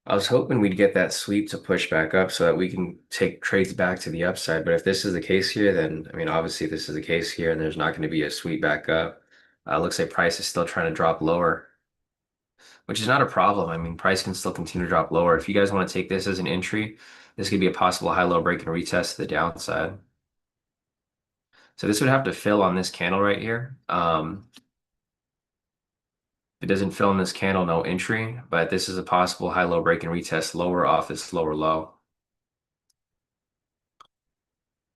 I was hoping we'd get that sweep to push back up so that we can take trades back to the upside. But if this is the case here, then I mean, obviously this is the case here, and there's not going to be a sweep back up. Looks like price is still trying to drop lower, which is not a problem. I mean, price can still continue to drop lower. If you guys want to take this as an entry, this could be a possible high-low break and retest to the downside. So this would have to fill on this candle right here. If it doesn't fill in this candle, no entry, but this is a possible high-low break and retest lower off this lower low.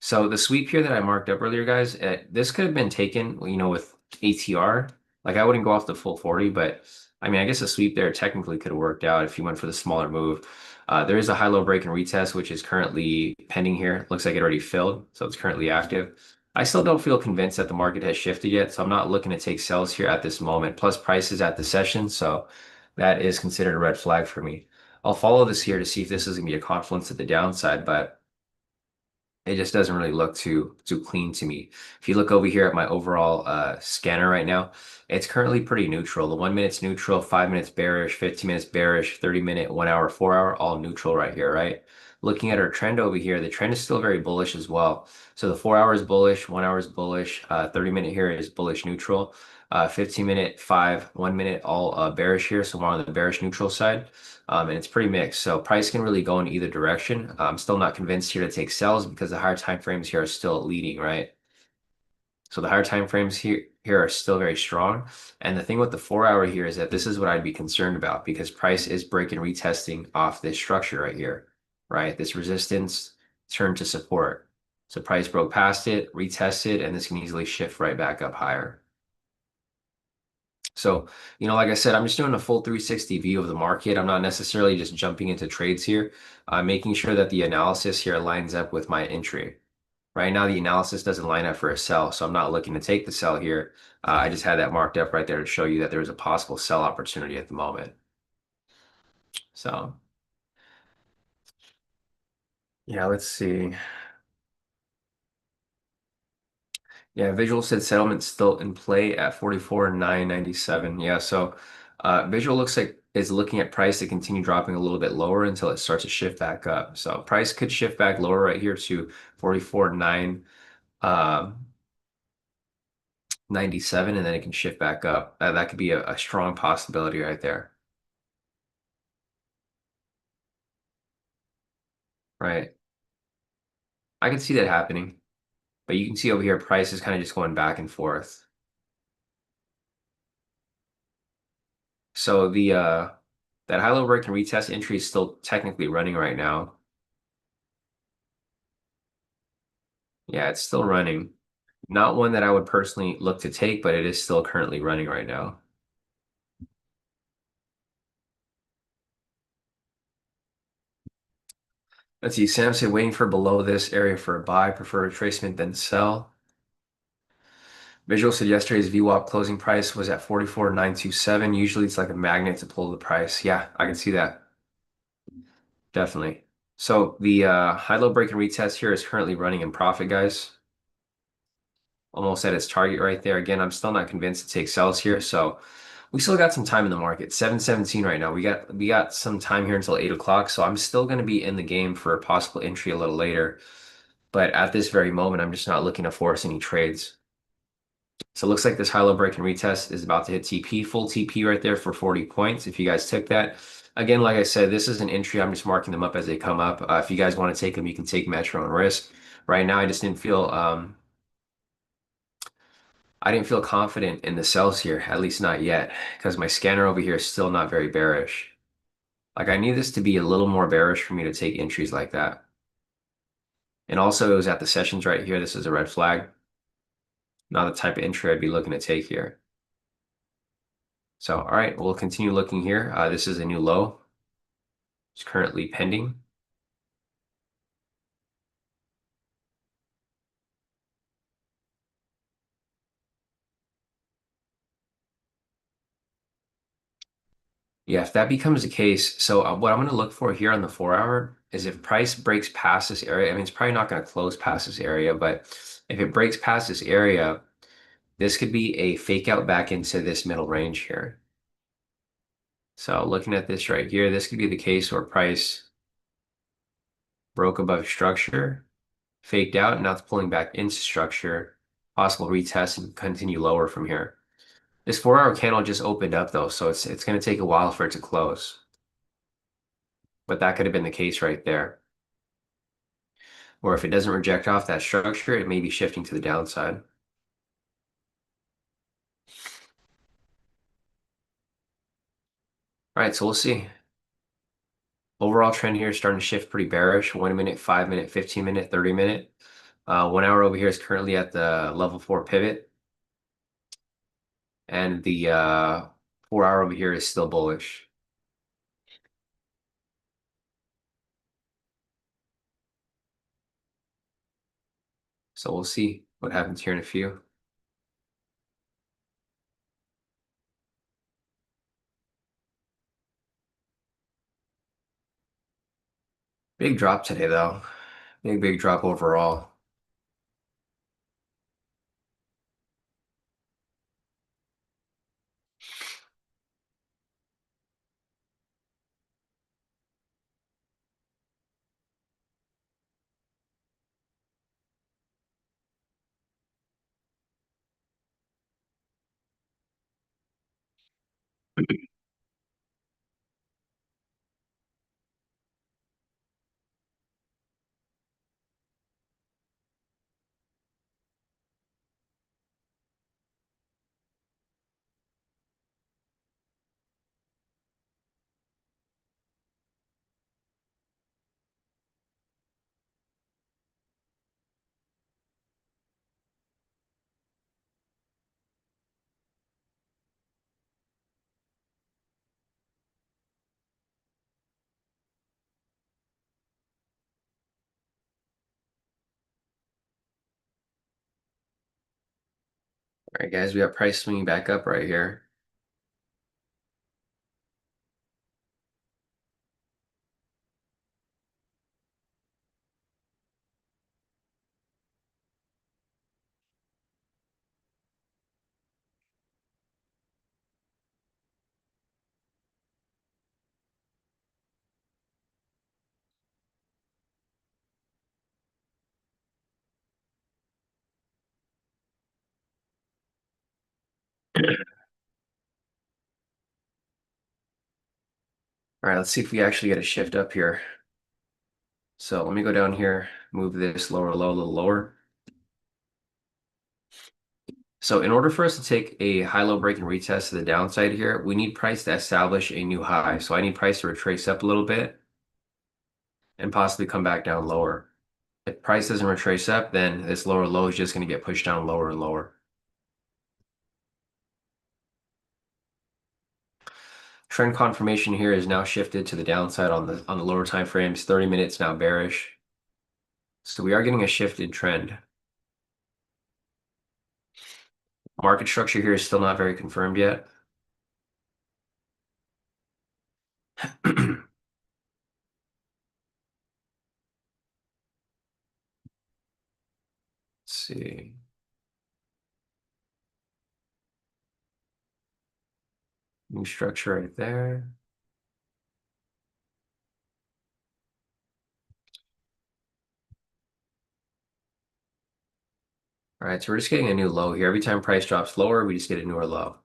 So the sweep here that I marked up earlier, guys, this could have been taken, with ATR. Like I wouldn't go off the full 40, but I mean, I guess a sweep there technically could have worked out if you went for the smaller move. There is a high-low break and retest, which is currently pending here. Looks like it already filled, so it's currently active. I still don't feel convinced that the market has shifted yet, so I'm not looking to take sells here at this moment. Plus, price is at the session, so that is considered a red flag for me. I'll follow this here to see if this is going to be a confluence at the downside, but it just doesn't really look too clean to me. If you look over here at my overall scanner right now, it's currently pretty neutral. The 1 minute's neutral, 5 minutes bearish, 15 minutes bearish, 30 minute, 1 hour, 4 hour, all neutral right here, right? Looking at our trend over here, the trend is still very bullish as well. So the 4 hour is bullish, 1 hour is bullish, 30 minute here is bullish neutral, 15 minute, 1 minute, all bearish here. So more on the bearish neutral side. And it's pretty mixed. So price can really go in either direction. I'm still not convinced here to take sells because the higher time frames here are still leading, right? So the higher time frames here are still very strong. And the thing with the 4 hour here is that this is what I'd be concerned about because price is breaking retesting off this structure right here, right? This resistance turned to support. So price broke past it, retested, and this can easily shift right back up higher. So, like I said, I'm just doing a full 360 view of the market. I'm not necessarily just jumping into trades here. I'm making sure that the analysis here lines up with my entry. Right now, the analysis doesn't line up for a sell, so I'm not looking to take the sell here. I just had that marked up right there to show you that there is a possible sell opportunity at the moment. So, yeah, let's see. Yeah, Visual said settlement still in play at 44,997. Yeah, so Visual looks like is looking at price to continue dropping a little bit lower until it starts to shift back up. So price could shift back lower right here to 44,997, and then it can shift back up. That could be a strong possibility right there. Right. I can see that happening. But you can see over here, price is kind of just going back and forth. So the that high-low break and retest entry is still technically running right now. Yeah, it's still running. Not one that I would personally look to take, but it is still currently running right now. Let's see, Sam said waiting for below this area for a buy, prefer retracement then sell. Visual said yesterday's VWAP closing price was at 44,927. Usually it's like a magnet to pull the price. Yeah, I can see that. Definitely. So the high-low break and retest here is currently running in profit, guys. Almost at its target right there. Again, I'm still not convinced to take sells here, so we still got some time in the market. 7:17 right now. We got some time here until 8 o'clock, so I'm still going to be in the game for a possible entry a little later. But at this very moment, I'm just not looking to force any trades. So it looks like this high-low break and retest is about to hit TP, full TP right there for 40 points. If you guys took that, again, like I said, this is an entry. I'm just marking them up as they come up. If you guys want to take them, you can take them at your own risk. Right now, I didn't feel confident in the sells here, at least not yet, because my scanner over here is still not very bearish. Like I need this to be a little more bearish for me to take entries like that. And also it was at the sessions right here. This is a red flag. Not the type of entry I'd be looking to take here. So, all right, we'll continue looking here. This is a new low. It's currently pending. Yeah, if that becomes the case, so what I'm going to look for here on the 4 hour is if price breaks past this area. I mean, it's probably not going to close past this area, but if it breaks past this area, this could be a fake out back into this middle range here. So looking at this right here, this could be the case where price broke above structure, faked out, now it's pulling back into structure, possible retest and continue lower from here. This 4 hour candle just opened up though, so it's going to take a while for it to close. But that could have been the case right there. Or if it doesn't reject off that structure, it may be shifting to the downside. All right, so we'll see. Overall trend here is starting to shift pretty bearish. 1 minute, 5 minute, 15 minute, 30 minute. 1 hour over here is currently at the level 4 pivot. And the 4 hour over here is still bullish. So we'll see what happens here in a few. Big drop today, though. Big drop overall. All right, guys, we got price swinging back up right here. All right, let's see if we actually get a shift up here. So let me go down here, move this lower low a little lower. So in order for us to take a high-low break and retest to the downside here, we need price to establish a new high. So I need price to retrace up a little bit and possibly come back down lower. If price doesn't retrace up, then this lower low is just going to get pushed down lower and lower. Trend confirmation here is now shifted to the downside on the lower time frames. 30 minutes now bearish. So we are getting a shift in trend. Market structure here is still not very confirmed yet. Let's see. New structure right there. All right, so we're just getting a new low here. Every time price drops lower, we just get a newer low.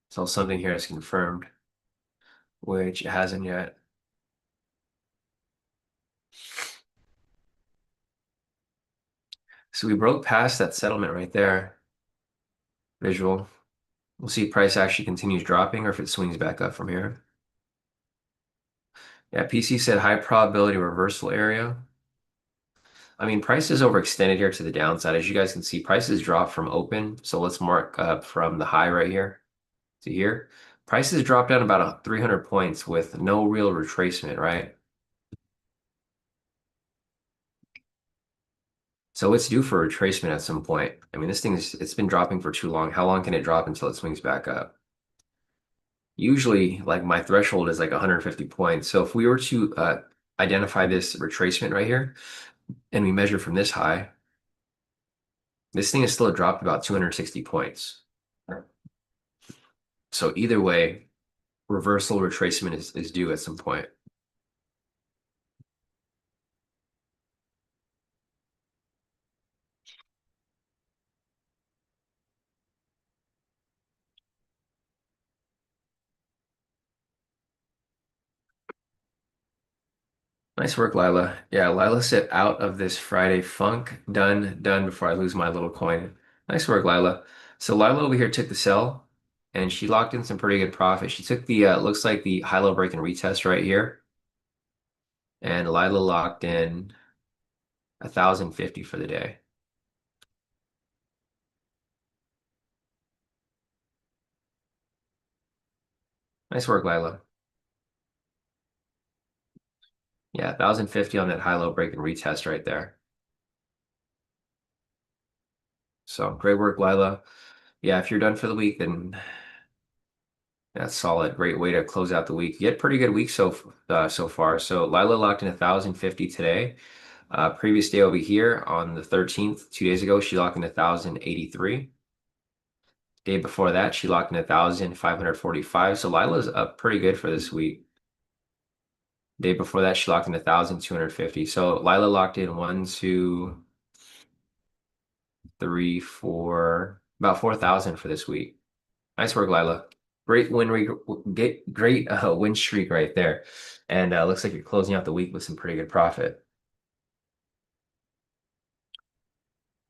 So something here is confirmed, which it hasn't yet. So we broke past that settlement right there. Visual. We'll see if price actually continues dropping or if it swings back up from here. Yeah, PC said high probability reversal area. I mean, price is overextended here to the downside. As you guys can see, prices dropped from open. So let's mark up from the high right here to here. Prices dropped down about 300 points with no real retracement, right? So it's due for retracement at some point. I mean, it's been dropping for too long. How long can it drop until it swings back up? Usually, like my threshold is like 150 points. So if we were to identify this retracement right here and we measure from this high, this thing is still dropped about 260 points. So either way, reversal retracement is due at some point. Nice work, Lila. Yeah, Lila said out of this Friday funk. Done, done before I lose my little coin. Nice work, Lila. So Lila over here took the sell and she locked in some pretty good profit. She took the looks like the high-low break and retest right here. And Lila locked in 1,050 for the day. Nice work, Lila. Yeah, 1,050 on that high-low break and retest right there. So great work, Lila. Yeah, if you're done for the week, then that's solid. Great way to close out the week. You had a pretty good week so far. So Lila locked in 1,050 today. Previous day over here on the 13th, 2 days ago, she locked in 1,083. Day before that, she locked in 1,545. So Lila's up pretty good for this week. Day before that, she locked in 1,250. So Lila locked in one, two, three, four, about 4,000 for this week. Nice work, Lila. Great win re great win streak right there. And looks like you're closing out the week with some pretty good profit.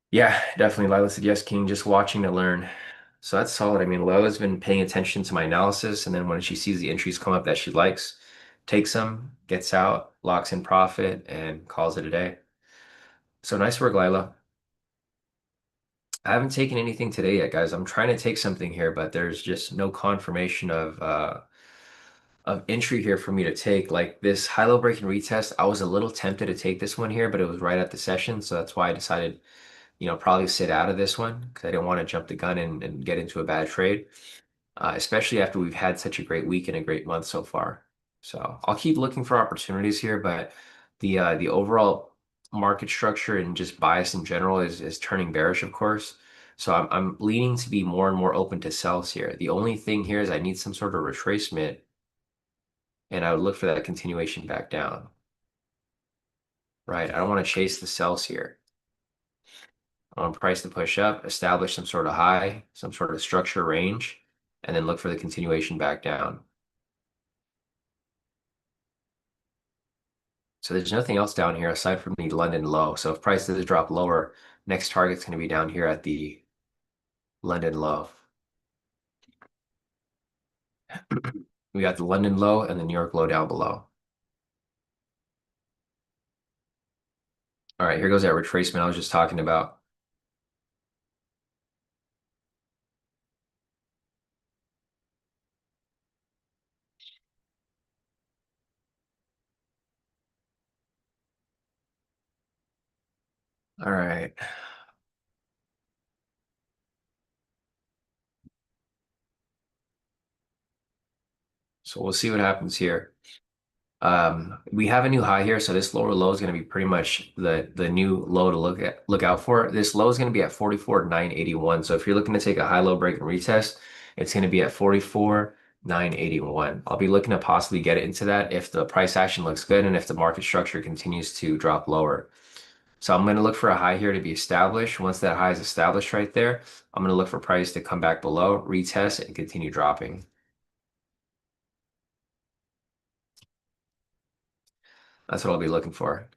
Yeah, definitely. Lila said yes, King, just watching to learn. So that's solid. I mean, Lila's been paying attention to my analysis, and then when she sees the entries come up that she likes, takes them, gets out, locks in profit, and calls it a day. So nice work, Lila. I haven't taken anything today yet, guys. I'm trying to take something here, but there's just no confirmation of entry here for me to take. Like this high-low break and retest, I was a little tempted to take this one here, but it was right at the session, so that's why I decided, probably sit out of this one because I didn't want to jump the gun and get into a bad trade, especially after we've had such a great week and a great month so far. So I'll keep looking for opportunities here, but the overall market structure and just bias in general is turning bearish, of course. So I'm leaning to be more and more open to sells here. The only thing here is I need some sort of retracement, and I would look for that continuation back down, right? I don't want to chase the sells here. I want price to push up, establish some sort of high, some sort of structure range, and then look for the continuation back down. So there's nothing else down here aside from the London low. So if prices drop lower, next target's going to be down here at the London low. We got the London low and the New York low down below. All right, here goes that retracement I was just talking about. All right. So we'll see what happens here. We have a new high here, so this lower low is going to be pretty much the new low to look out for. This low is going to be at 44,981. So if you're looking to take a high low break and retest, it's going to be at 44,981. I'll be looking to possibly get it into that if the price action looks good and if the market structure continues to drop lower. So I'm going to look for a high here to be established. Once that high is established right there, I'm going to look for price to come back below, retest, and continue dropping. That's what I'll be looking for.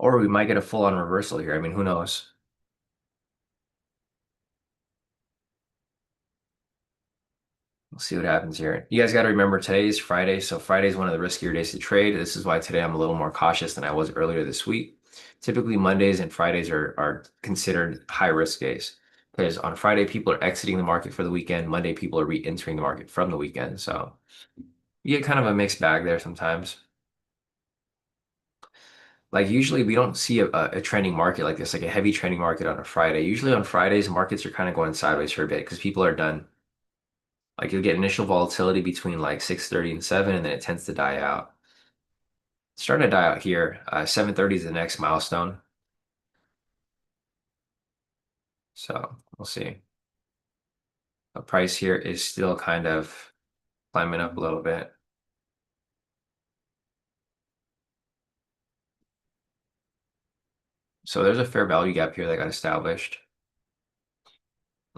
Or we might get a full-on reversal here. I mean, who knows? We'll see what happens here. You guys got to remember today is Friday, so Friday is one of the riskier days to trade. This is why today I'm a little more cautious than I was earlier this week. Typically, Mondays and Fridays are considered high risk days because on Friday people are exiting the market for the weekend. Monday people are re-entering the market from the weekend. So you get kind of a mixed bag there sometimes. Like usually we don't see a trending market like this, like a heavy trending market on a Friday. Usually on Fridays, markets are kind of going sideways for a bit because people are done. Like you'll get initial volatility between like 6:30 and 7, and then it tends to die out. It's starting to die out here. 7:30 is the next milestone. So we'll see. The price here is still kind of climbing up a little bit. So there's a fair value gap here that got established.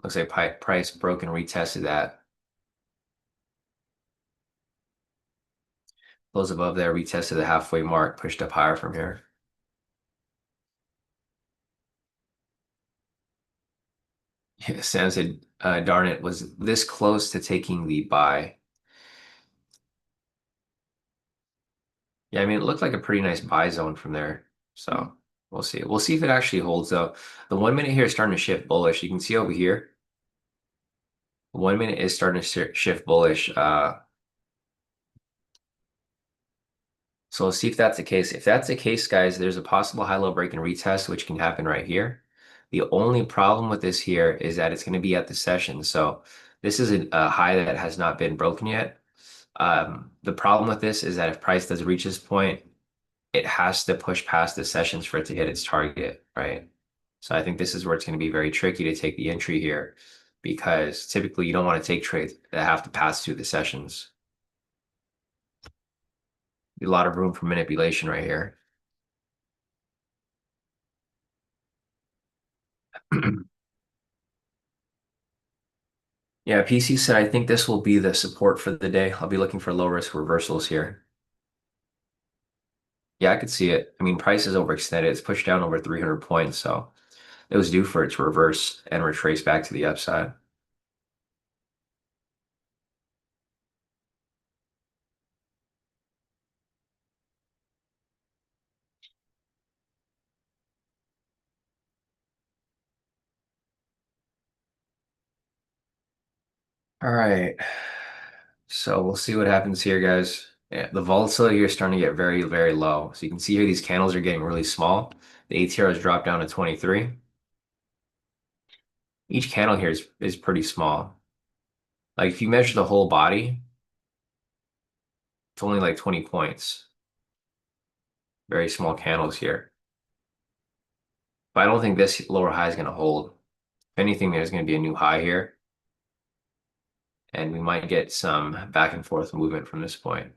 Looks like price broke and retested that. Close above there, retested the halfway mark, pushed up higher from here. Yeah, Sam said, darn it, was this close to taking the buy. Yeah, I mean, it looked like a pretty nice buy zone from there. So we'll see. We'll see if it actually holds though. The 1 minute here is starting to shift bullish. You can see over here, 1 minute is starting to shift bullish. So we'll see if that's the case. If that's the case, guys, there's a possible high-low break and retest, which can happen right here. The only problem with this here is that it's going to be at the session. So this is a high that has not been broken yet. The problem with this is that if price does reach this point, it has to push past the sessions for it to hit its target, right? So I think this is where it's going to be very tricky to take the entry here because typically you don't want to take trades that have to pass through the sessions. A lot of room for manipulation right here. Yeah, PC said I think this will be the support for the day. I'll be looking for low risk reversals here. Yeah, I could see it. I mean, price is overextended. It's pushed down over 300 points, so it was due for it to reverse and retrace back to the upside. All right. So we'll see what happens here, guys. Yeah, the volatility here is starting to get very, very low. So you can see here these candles are getting really small. The ATR has dropped down to 23. Each candle here is pretty small. Like if you measure the whole body, it's only like 20 points. Very small candles here. But I don't think this lower high is going to hold. If anything, there's going to be a new high here, and we might get some back and forth movement from this point.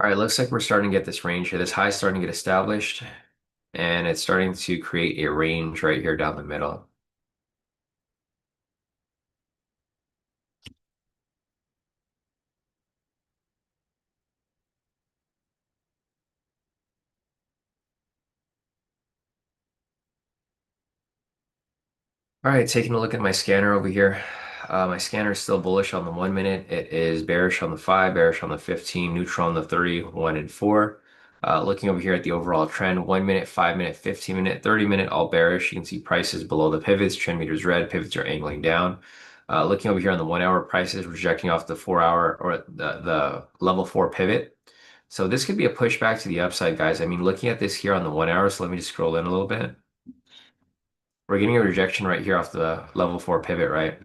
All right, looks like we're starting to get this range here. This high is starting to get established, and it's starting to create a range right here down the middle. All right, taking a look at my scanner over here. My scanner is still bullish on the 1 minute. It is bearish on the 5, bearish on the 15, neutral on the 30, 1 and 4. Looking over here at the overall trend, 1 minute, 5 minute, 15 minute, 30 minute, all bearish. You can see prices below the pivots, trend meters red, pivots are angling down. Looking over here on the 1 hour, prices rejecting off the 4 hour or the level 4 pivot. So this could be a pushback to the upside, guys. I mean, looking at this here on the 1 hour, so let me just scroll in a little bit. We're getting a rejection right here off the level 4 pivot, right?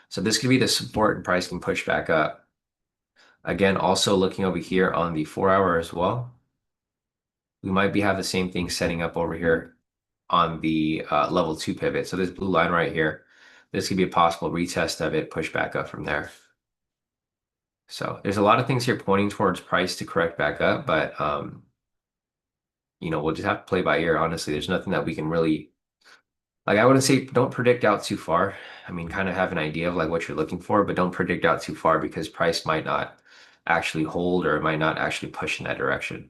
So this could be the support and price can push back up. Again, also looking over here on the 4 hour as well, we might be have the same thing setting up over here on the level 2 pivot. So this blue line right here, this could be a possible retest of it, push back up from there. So there's a lot of things here pointing towards price to correct back up, but we'll just have to play by ear. Honestly, there's nothing that we can really like. I wouldn't say don't predict out too far. I mean, kind of have an idea of like what you're looking for, but don't predict out too far because price might not actually hold or it might not actually push in that direction.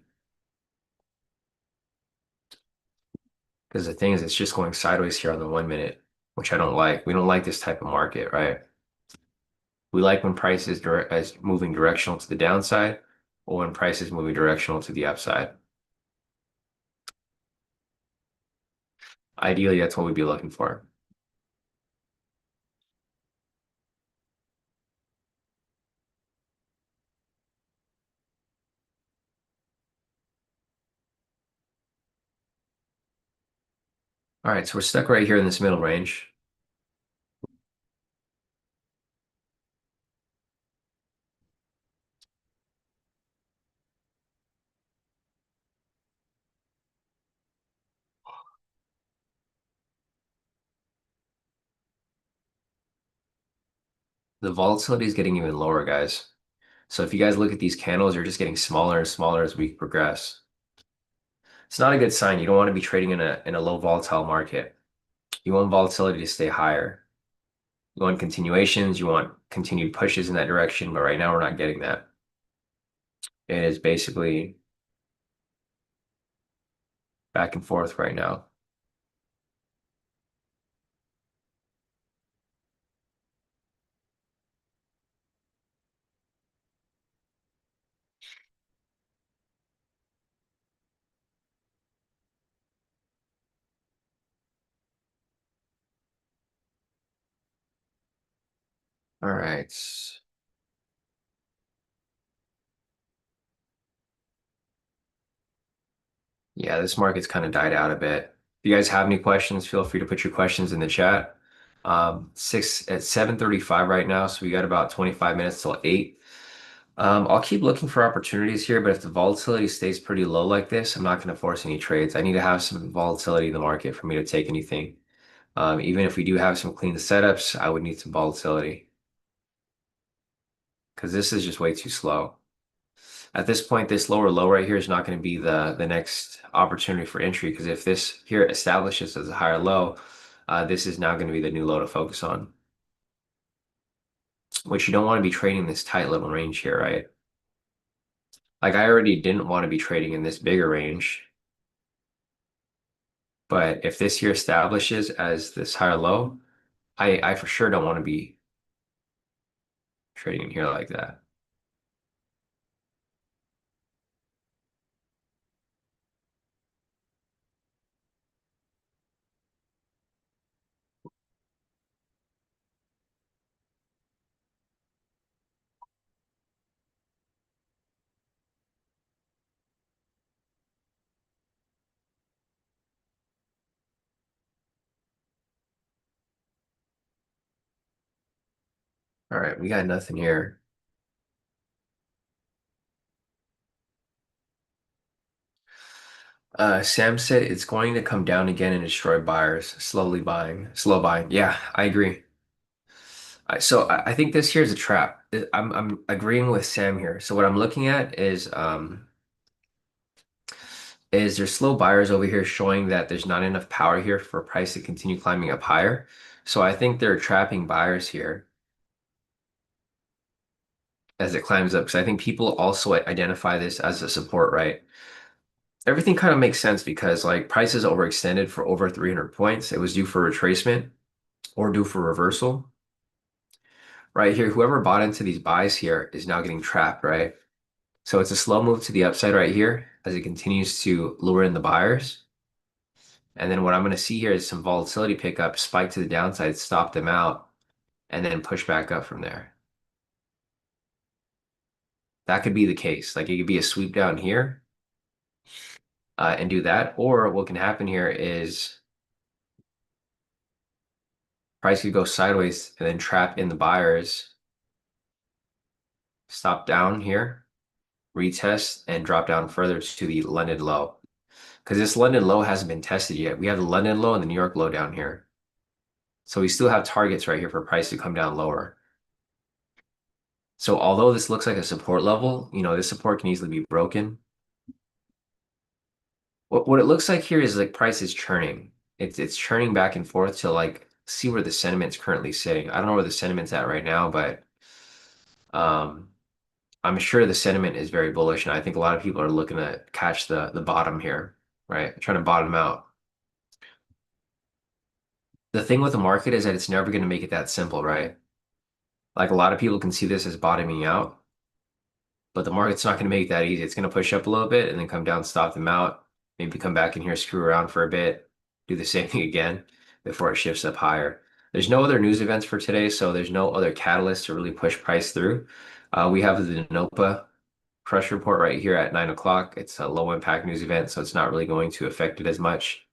Because the thing is, it's just going sideways here on the 1 minute, which I don't like. We don't like this type of market, right? We like when price is direct as moving directional to the downside or when price is moving directional to the upside. Ideally, that's what we'd be looking for. All right, so we're stuck right here in this middle range. The volatility is getting even lower, guys. So if you guys look at these candles, they're just getting smaller and smaller as we progress. It's not a good sign. You don't want to be trading in a low volatile market. You want volatility to stay higher. You want continuations, you want continued pushes in that direction, but right now we're not getting that. It is basically back and forth right now. All right. Yeah, this market's kind of died out a bit. If you guys have any questions, feel free to put your questions in the chat. Six at 7:35 right now, so we got about 25 minutes till 8. I'll keep looking for opportunities here, but if the volatility stays pretty low like this, I'm not going to force any trades. I need to have some volatility in the market for me to take anything. Even if we do have some clean setups, I would need some volatility because this is just way too slow. At this point, this lower low right here is not going to be the next opportunity for entry because if this here establishes as a higher low, this is now going to be the new low to focus on, which you don't want to be trading this tight little range here, right? Like I already didn't want to be trading in this bigger range, but if this here establishes as this higher low, I for sure don't want to be trading in here like that. All right, we got nothing here. Sam said it's going to come down again and destroy buyers, slowly buying, slow buying. Yeah, I agree. So I think this here is a trap. I'm agreeing with Sam here. So what I'm looking at is there's slow buyers over here showing that there's not enough power here for price to continue climbing up higher. So I think they're trapping buyers here as it climbs up because I think people also identify this as a support, right? Everything kind of makes sense because like price is overextended for over 300 points. It was due for retracement or due for reversal. Right here, whoever bought into these buys here is now getting trapped, right? So it's a slow move to the upside right here as it continues to lure in the buyers. And then what I'm going to see here is some volatility pickup, spike to the downside, stop them out, and then push back up from there. That could be the case. Like it could be a sweep down here and do that. Or what can happen here is price could go sideways and then trap in the buyers stop down here, retest, and drop down further to the London low. Because this London low hasn't been tested yet. We have the London low and the New York low down here. So we still have targets right here for price to come down lower. So although this looks like a support level, this support can easily be broken. What it looks like here is like price is churning. It's churning back and forth to like see where the sentiment's currently sitting. I don't know where the sentiment's at right now, but um, I'm sure the sentiment is very bullish, and I think a lot of people are looking to catch the bottom here, right? Trying to bottom out. The thing with the market is that it's never going to make it that simple, right? Like a lot of people can see this as bottoming out, but the market's not going to make it that easy. It's going to push up a little bit and then come down, stop them out, maybe come back in here, screw around for a bit, do the same thing again before it shifts up higher. There's no other news events for today, so there's no other catalyst to really push price through. We have the NOPA crush report right here at 9 o'clock. It's a low impact news event, so it's not really going to affect it as much.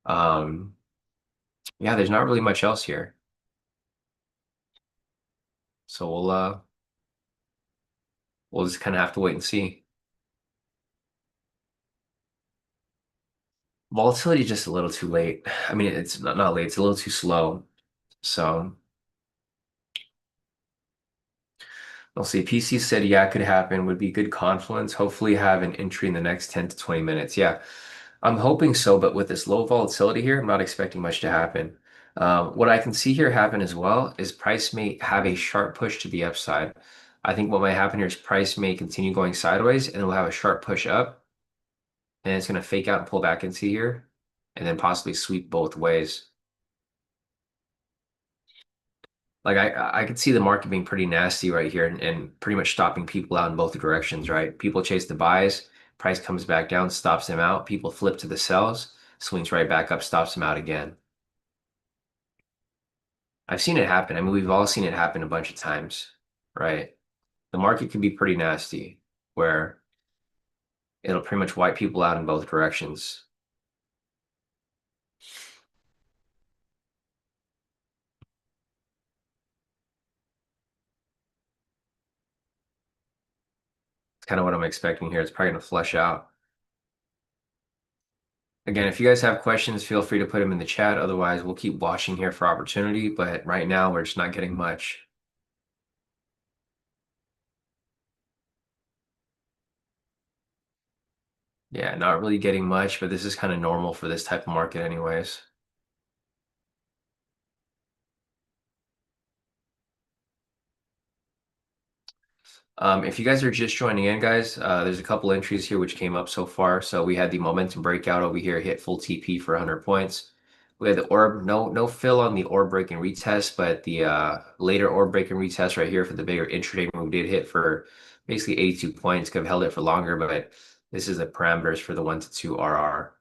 Um, yeah, there's not really much else here. So we'll just kind of have to wait and see. Volatility is just a little too late. I mean, it's not late, it's a little too slow. So we'll see. PC said, yeah, it could happen. Would be good confluence. Hopefully have an entry in the next 10 to 20 minutes. Yeah, I'm hoping so, but with this low volatility here, I'm not expecting much to happen. What I can see here happen as well is price may have a sharp push to the upside. I think what might happen here is price may continue going sideways and we'll have a sharp push up and it's going to fake out and pull back into here and then possibly sweep both ways. Like I could see the market being pretty nasty right here and pretty much stopping people out in both directions, right? People chase the buys, price comes back down, stops them out. People flip to the sells, swings right back up, stops them out again. I've seen it happen. I mean, we've all seen it happen a bunch of times, right? The market can be pretty nasty where it'll pretty much wipe people out in both directions. It's kind of what I'm expecting here. It's probably going to flush out. Again, if you guys have questions, feel free to put them in the chat. Otherwise, we'll keep watching here for opportunity. But right now, we're just not getting much. Yeah, not really getting much, but this is kind of normal for this type of market anyways. If you guys are just joining in, guys, there's a couple entries here which came up so far. So we had the momentum breakout over here, hit full TP for 100 points. We had the orb, no fill on the orb break and retest, but the later orb break and retest right here for the bigger intraday move did hit for basically 82 points. Could have held it for longer, but this is the parameters for the 1 to 2 RR.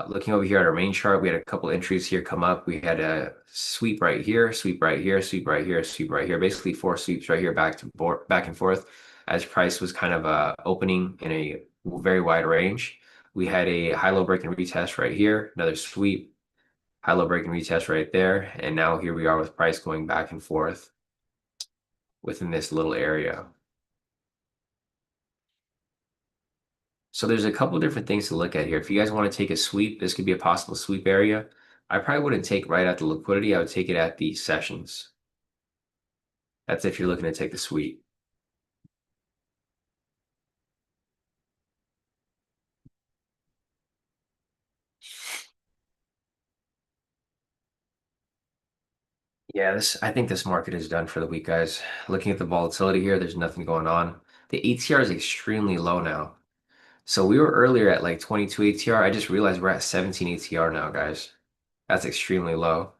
Looking over here at our main chart, we had a couple entries here come up. We had a sweep right here, sweep right here, sweep right here, sweep right here. Basically, four sweeps right here, back and forth, as price was kind of opening in a very wide range. We had a high-low break and retest right here, another sweep, high-low break and retest right there, and now here we are with price going back and forth within this little area. So there's a couple different things to look at here. If you guys want to take a sweep, this could be a possible sweep area. I probably wouldn't take right at the liquidity. I would take it at the sessions. That's if you're looking to take the sweep. Yeah, I think this market is done for the week, guys. Looking at the volatility here, there's nothing going on. The ATR is extremely low now. So we were earlier at like 22 ATR. I just realized we're at 17 ATR now, guys. That's extremely low.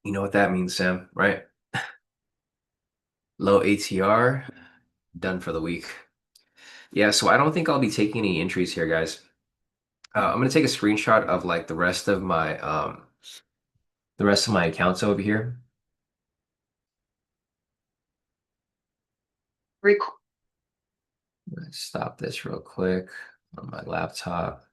You know what that means, Sam, right? Low ATR, done for the week. Yeah, so I don't think I'll be taking any entries here, guys. I'm gonna take a screenshot of like the rest of my accounts over here. Rec- Let's stop this real quick on my laptop.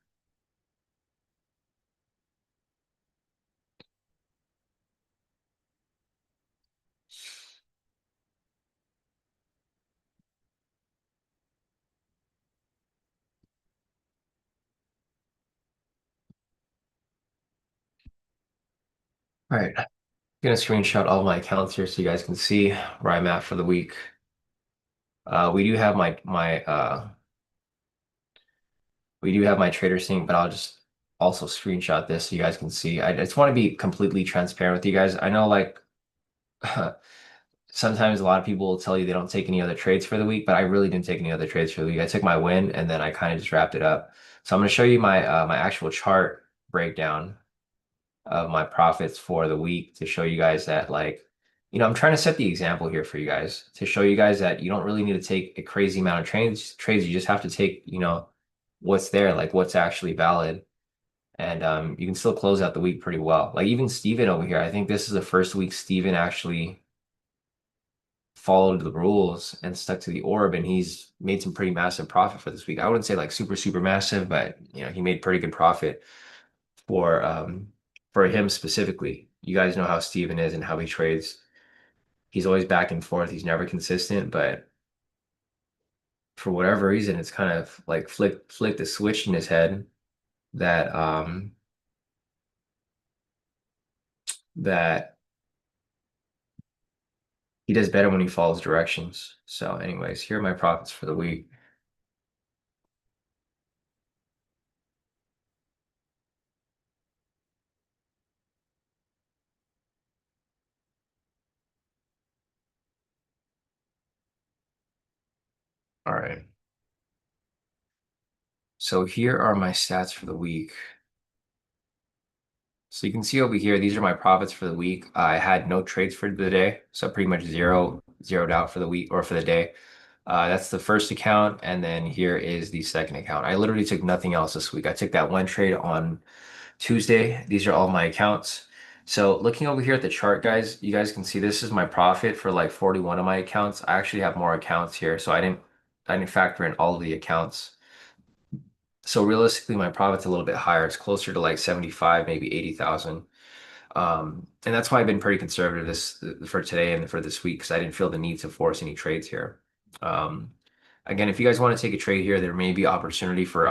All right, I'm gonna screenshot all my accounts here so you guys can see where I'm at for the week. We do have my trader sync, but I'll just also screenshot this so you guys can see. I just want to be completely transparent with you guys. I know like sometimes a lot of people will tell you they don't take any other trades for the week, but I really didn't take any other trades for the week. I took my win and then I kind of just wrapped it up. So I'm going to show you my actual chart breakdown of my profits for the week to show you guys that like, I'm trying to set the example here for you guys to show you guys that you don't really need to take a crazy amount of trades. You just have to take, what's there, like what's actually valid. And you can still close out the week pretty well. Like even Steven over here, I think this is the first week Steven actually followed the rules and stuck to the orb, and he's made some pretty massive profit for this week. I wouldn't say like super, super massive, but he made pretty good profit for him specifically. You guys know how Steven is and how he trades. He's always back and forth. He's never consistent, but for whatever reason, it's kind of like flicked a switch in his head that that he does better when he follows directions. So, anyways, here are my profits for the week. All right. So here are my stats for the week. So you can see over here, these are my profits for the week. I had no trades for the day, so pretty much zeroed out for the week or for the day. That's the first account, and then here is the second account. I literally took nothing else this week. I took that one trade on Tuesday. These are all my accounts. So looking over here at the chart, guys, you guys can see this is my profit for like 41 of my accounts. I actually have more accounts here, so I didn't factor in all of the accounts. So realistically, my profit's a little bit higher. It's closer to like 75, maybe 80,000. And that's why I've been pretty conservative this for today and for this week because I didn't feel the need to force any trades here. Um, Again, if you guys want to take a trade here, there may be opportunity for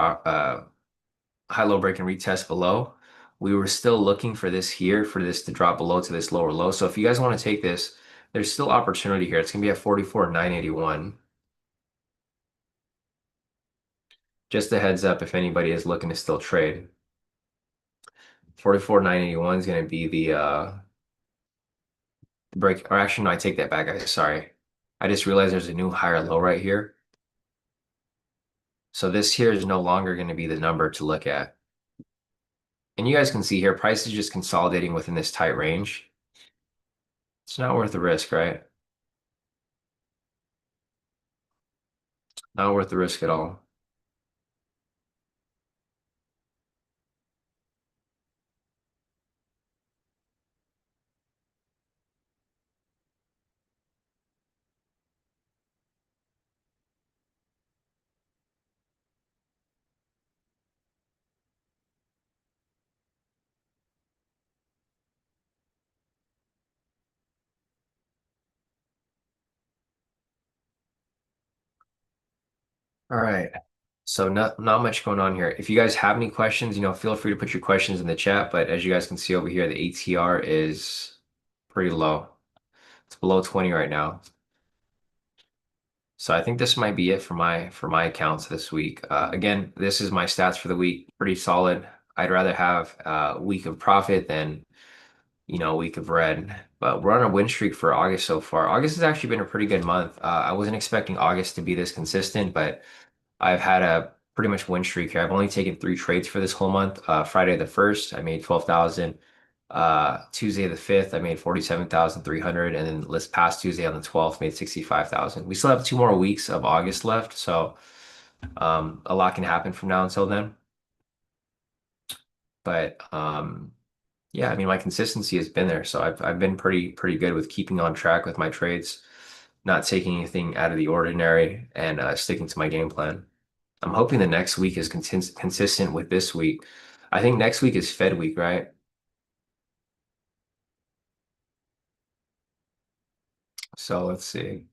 high-low break and retest below. We were still looking for this here, for this to drop below to this lower low. So if you guys want to take this, there's still opportunity here. It's going to be at 44,981. Just a heads up if anybody is looking to still trade. 44,981 is going to be the break, or actually, no, I take that back, guys. Sorry. I just realized there's a new higher low right here. So this here is no longer going to be the number to look at. And you guys can see here, price is just consolidating within this tight range. It's not worth the risk, right? Not worth the risk at all. All right. So not much going on here. If you guys have any questions, feel free to put your questions in the chat. But as you guys can see over here, the ATR is pretty low. It's below 20 right now. So I think this might be it for my accounts this week. Again, this is my stats for the week. Pretty solid. I'd rather have a week of profit than a week of red. But we're on a win streak for August so far. August has actually been a pretty good month. I wasn't expecting August to be this consistent, but I've had a pretty much win streak here. I've only taken 3 trades for this whole month. Friday the 1st, I made 12,000. Tuesday the 5th, I made 47,300. And then this past Tuesday on the 12th, made 65,000. We still have 2 more weeks of August left. So a lot can happen from now until then. But yeah, I mean, my consistency has been there. So I've been pretty good with keeping on track with my trades, not taking anything out of the ordinary and sticking to my game plan. I'm hoping the next week is consistent with this week. I think next week is Fed week, right? So let's see.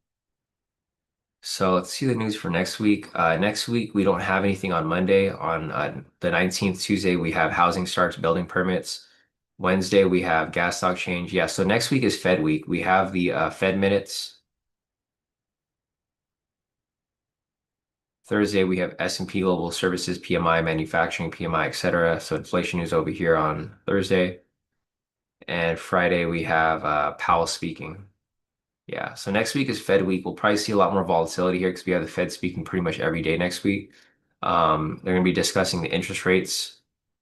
So let's see the news for next week. Next week, we don't have anything on Monday. On the 19th, Tuesday, we have housing starts, building permits. Wednesday, we have gas stock change. Yeah, so next week is Fed week. We have the Fed minutes. Thursday, we have S&P Global Services PMI, manufacturing PMI, etc. So inflation news over here on Thursday. And Friday, we have Powell speaking. Yeah, so next week is Fed week. We'll probably see a lot more volatility here because we have the Fed speaking pretty much every day next week. They're going to be discussing the interest rates.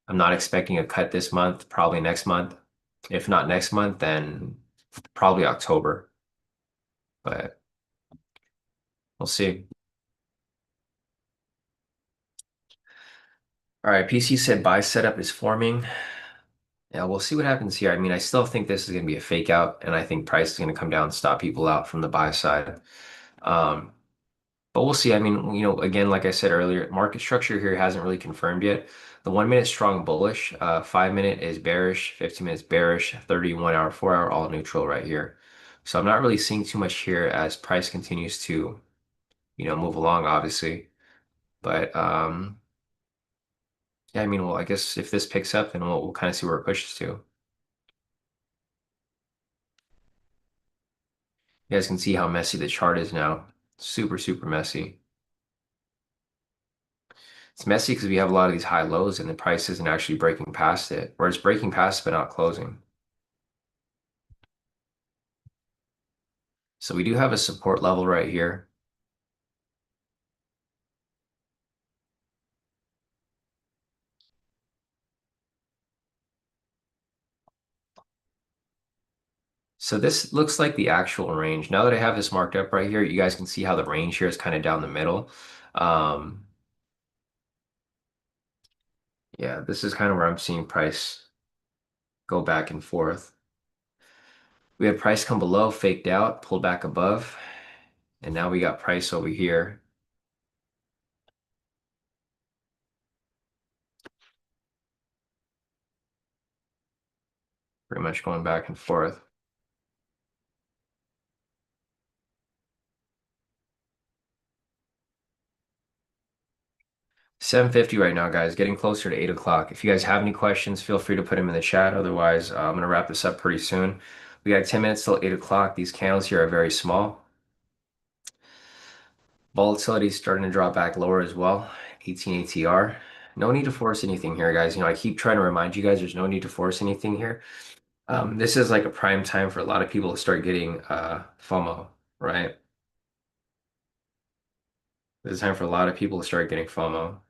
I'm not expecting a cut this month, probably next month. If not next month, then probably October, but we'll see. All right, PC said buy setup is forming. Yeah, we'll see what happens here. I mean, I still think this is going to be a fake out, and I think price is going to come down and stop people out from the buy side. Um, But we'll see. I mean, again, like I said earlier, market structure here hasn't really confirmed yet. The 1 minute strong bullish, 5 minute is bearish, 15 minutes bearish, 31 hour, 4 hour all neutral right here. So I'm not really seeing too much here as price continues to, move along, obviously. But yeah, I mean, well, I guess if this picks up, then we'll kind of see where it pushes to. You guys can see how messy the chart is now. Super, super messy. It's messy because we have a lot of these high lows and the price isn't actually breaking past it, or it's breaking past it but not closing. So we do have a support level right here. So this looks like the actual range. Now that I have this marked up right here, you guys can see how the range here is kind of down the middle. Um, yeah, this is kind of where I'm seeing price go back and forth. We had price come below, faked out, pulled back above, and now we got price over here, pretty much going back and forth. 7:50 right now, guys, getting closer to 8 o'clock. If you guys have any questions, feel free to put them in the chat. Otherwise, I'm going to wrap this up pretty soon. We got 10 minutes till 8 o'clock. These candles here are very small. Volatility is starting to drop back lower as well. 18 ATR. No need to force anything here, guys. I keep trying to remind you guys there's no need to force anything here. This is like a prime time for a lot of people to start getting FOMO, right? This is time for a lot of people to start getting FOMO.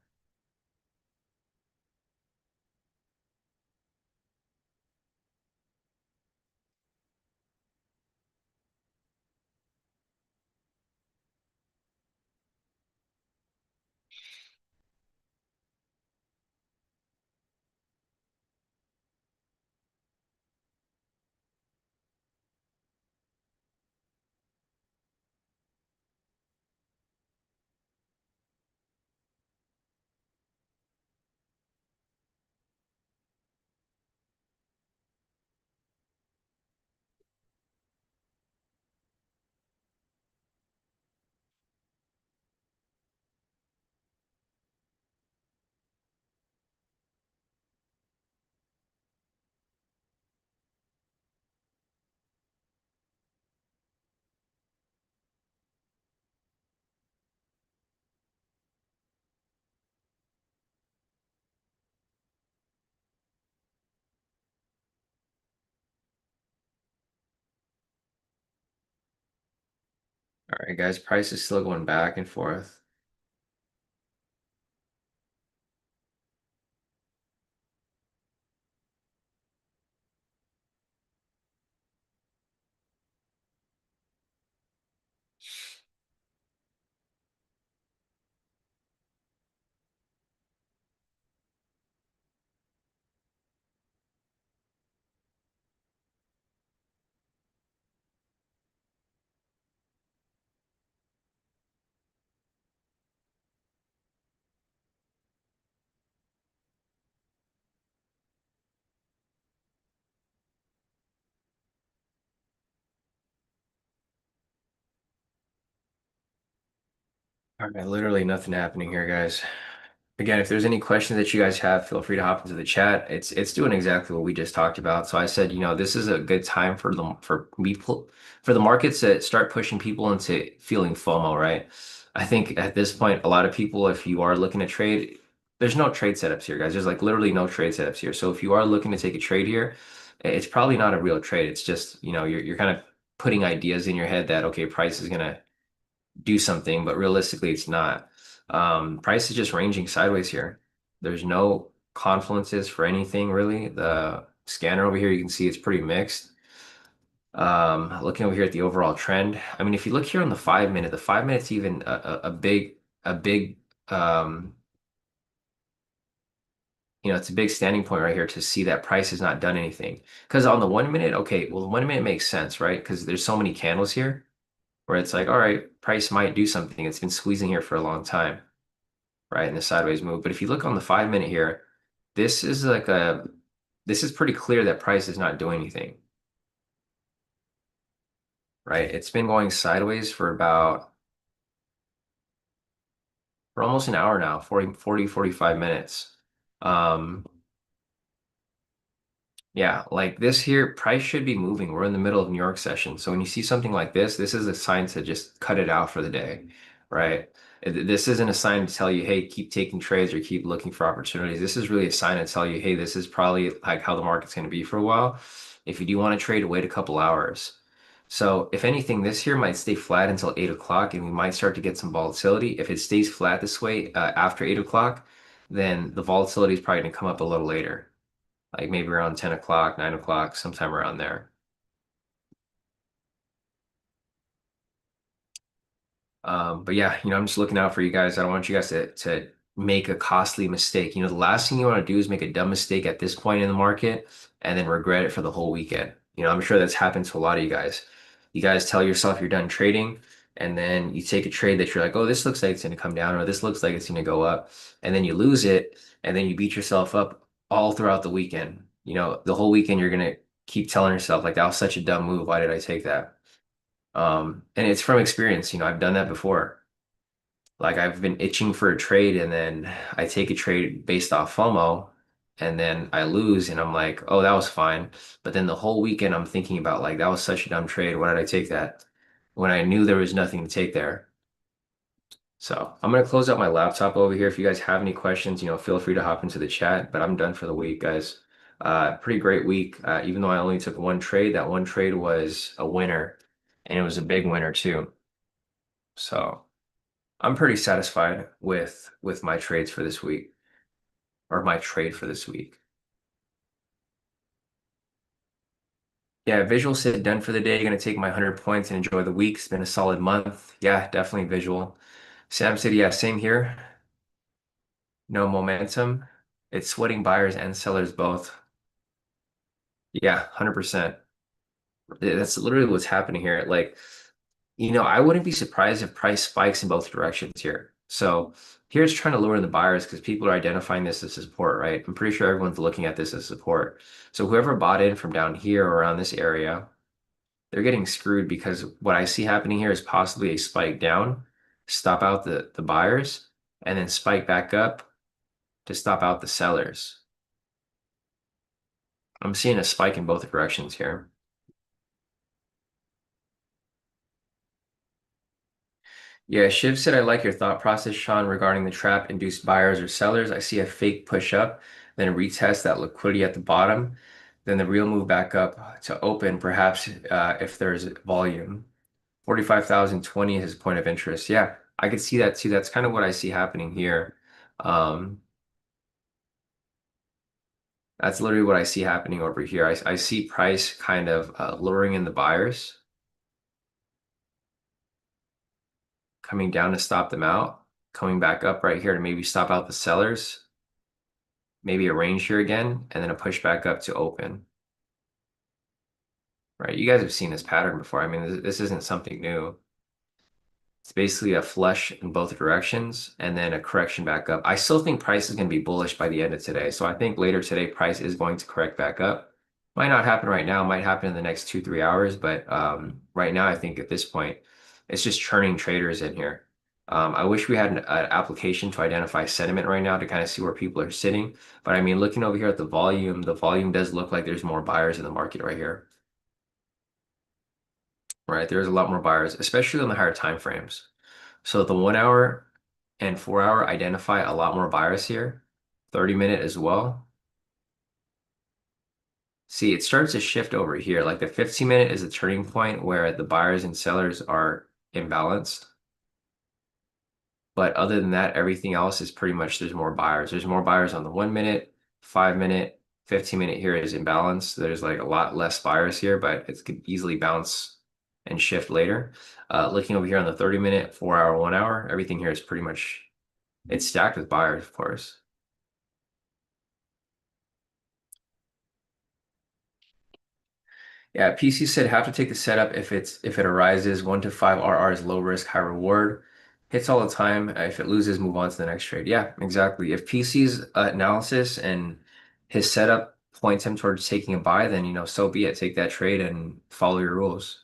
All right, guys, price is still going back and forth. All right, literally nothing happening here, guys. Again, if there's any questions that you guys have, feel free to hop into the chat. It's doing exactly what we just talked about. So I said, this is a good time for people for the markets to start pushing people into feeling FOMO, right? I think at this point, a lot of people, if you are looking to trade, there's no trade setups here, guys. There's like literally no trade setups here. So if you are looking to take a trade here, it's probably not a real trade. It's just, you're kind of putting ideas in your head that okay, price is gonna do something, but realistically, it's not. Price is just ranging sideways here. There's no confluences for anything really. The scanner over here, you can see it's pretty mixed. Looking over here at the overall trend, I mean, if you look here on the 5 minute, the 5 minutes even a big, um, it's a big standing point right here to see that price has not done anything. Because on the 1 minute, okay, well, the 1 minute makes sense, right? Because there's so many candles here where it's like, all right, price might do something. It's been squeezing here for a long time, right? In the sideways move. But if you look on the 5 minute here, this is like a this is pretty clear that price is not doing anything, right? It's been going sideways for almost an hour now, 45 minutes. Um, Yeah, like this here, price should be moving. We're in the middle of New York session. So when you see something like this is a sign to just cut it out for the day, right? This isn't a sign to tell you, hey, keep taking trades or keep looking for opportunities. This is really a sign to tell you, hey, this is probably like how the market's going to be for a while. If you do want to trade, wait a couple hours. So if anything, this here might stay flat until 8 o'clock and we might start to get some volatility. If it stays flat this way after 8 o'clock, then the volatility is probably going to come up a little later, like maybe around 10 o'clock, 9 o'clock, sometime around there. But yeah, I'm just looking out for you guys. I don't want you guys to make a costly mistake. The last thing you want to do is make a dumb mistake at this point in the market and then regret it for the whole weekend. I'm sure that's happened to a lot of you guys. You guys tell yourself you're done trading, and then you take a trade that you're like, oh, this looks like it's going to come down, or this looks like it's going to go up, and then you lose it, and then you beat yourself up all throughout the weekend. The whole weekend you're going to keep telling yourself like that was such a dumb move. Why did I take that? And it's from experience. I've done that before. Like I've been itching for a trade and then I take a trade based off FOMO and then I lose and I'm like, oh, that was fine. But then the whole weekend I'm thinking about like that was such a dumb trade. Why did I take that? When I knew there was nothing to take there. So I'm gonna close out my laptop over here. If you guys have any questions, feel free to hop into the chat, but I'm done for the week, guys. Pretty great week. Even though I only took one trade, that one trade was a winner and it was a big winner too. So I'm pretty satisfied with my trades for this week or my trade for this week. Yeah, visual said done for the day. Gonna take my 100 points and enjoy the week. It's been a solid month. Yeah, definitely visual. Sam said, yeah, same here. No momentum. It's sweating buyers and sellers both. Yeah, 100%. That's literally what's happening here. Like, I wouldn't be surprised if price spikes in both directions here. So here it's trying to lure in the buyers because people are identifying this as support, right? I'm pretty sure everyone's looking at this as support. So whoever bought in from down here or around this area, they're getting screwed because what I see happening here is possibly a spike down, stop out the buyers, and then spike back up to stop out the sellers. I'm seeing a spike in both directions here. Yeah, Shiv said, I like your thought process, Sean, regarding the trap induced buyers or sellers. I see a fake push up, then a retest that liquidity at the bottom, then the real move back up to open, perhaps if there's volume. 45,020 is his point of interest. Yeah, I could see that too. That's kind of what I see happening here. Um, that's literally what I see happening over here. I see price kind of luring in the buyers, coming down to stop them out, coming back up right here to maybe stop out the sellers, maybe a range here again, and then a push back up to open. Right? You guys have seen this pattern before. I mean, this isn't something new. It's basically a flush in both directions and then a correction back up. I still think price is going to be bullish by the end of today. So I think later today, price is going to correct back up. Might not happen right now, might happen in the next 2, 3 hours. But right now, I think at this point, it's just churning traders in here. I wish we had an application to identify sentiment right now to kind of see where people are sitting. But I mean, looking over here at the volume does look like there's more buyers in the market right here, right? There's a lot more buyers, especially on the higher time frames. So the 1 hour and 4 hour identify a lot more buyers here, 30-minute as well. See, it starts to shift over here. Like the 15-minute is a turning point where the buyers and sellers are imbalanced. But other than that, everything else is pretty much there's more buyers. There's more buyers on the 1 minute, 5 minute, 15-minute here is imbalanced. There's like a lot less buyers here, but it could easily bounce and shift later. Looking over here on the 30-minute, 4 hour, 1 hour, everything here is pretty much it's stacked with buyers, of course. Yeah, PC said have to take the setup if it arises. 1 to 5 RR is low risk, high reward. Hits all the time. If it loses, move on to the next trade. Yeah, exactly. If PC's analysis and his setup points him towards taking a buy, then so be it. Take that trade and follow your rules.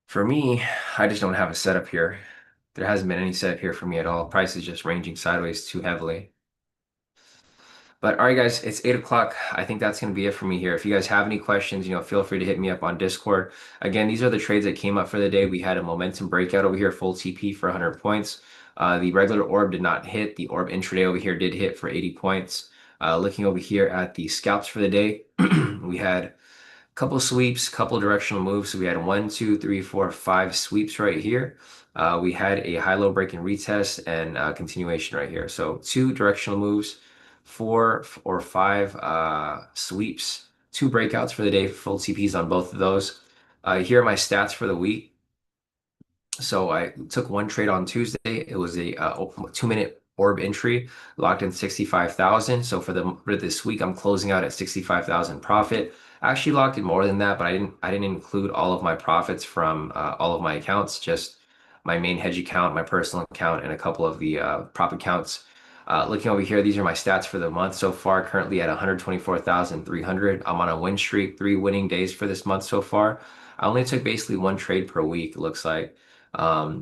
For me, I just don't have a setup here. There hasn't been any setup here for me at all. Price is just ranging sideways too heavily. But all right, guys, it's 8 o'clock. I think that's going to be it for me here. If you guys have any questions, feel free to hit me up on Discord. Again, these are the trades that came up for the day. We had a momentum breakout over here, full TP for 100 points. The regular orb did not hit. The orb intraday over here did hit for 80 points. Looking over here at the scalps for the day, we had couple sweeps, couple directional moves. So we had 1, 2, 3, 4, 5 sweeps right here. We had a high-low break and retest and continuation right here. So two directional moves, 4 or 5 sweeps, two breakouts for the day, full TPs on both of those. Here are my stats for the week. So I took one trade on Tuesday. It was a 2 minute orb entry, locked in 65,000. So for this week, I'm closing out at 65,000 profit. I actually locked in more than that, but I didn't include all of my profits from all of my accounts, just my main hedge account, my personal account, and a couple of the prop accounts. Looking over here, these are my stats for the month so far, currently at 124,300. I'm on a win streak, 3 winning days for this month so far. I only took basically one trade per week, it looks like,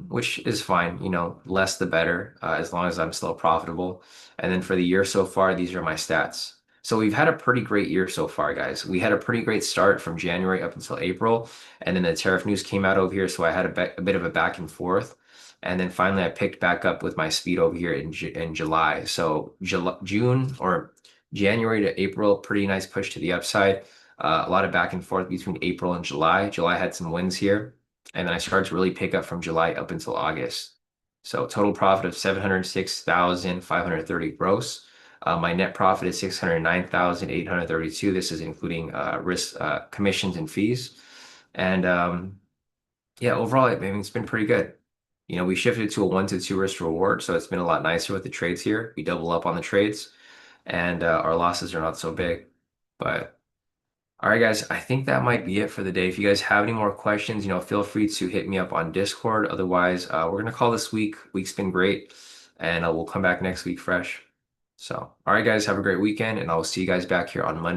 which is fine. Less the better, as long as I'm still profitable. And then for the year so far, these are my stats. So we've had a pretty great year so far, guys. We had a pretty great start from January up until April, and then the tariff news came out over here, so I had a bit of a back and forth. And then finally, I picked back up with my speed over here in July. So June or January to April, pretty nice push to the upside. A lot of back and forth between April and July. July had some wins here, and then I started to really pick up from July up until August. So total profit of 706,530 gross. My net profit is 609,832. This is including risk commissions and fees. And yeah, overall, I mean, it's been pretty good. We shifted to a 1 to 2 risk reward, so it's been a lot nicer with the trades here. We double up on the trades, and our losses are not so big. But all right, guys, I think that might be it for the day. If you guys have any more questions, feel free to hit me up on Discord. Otherwise, we're gonna call this week. Week's been great, and we'll come back next week fresh. So, all right, guys, have a great weekend, and I will see you guys back here on Monday.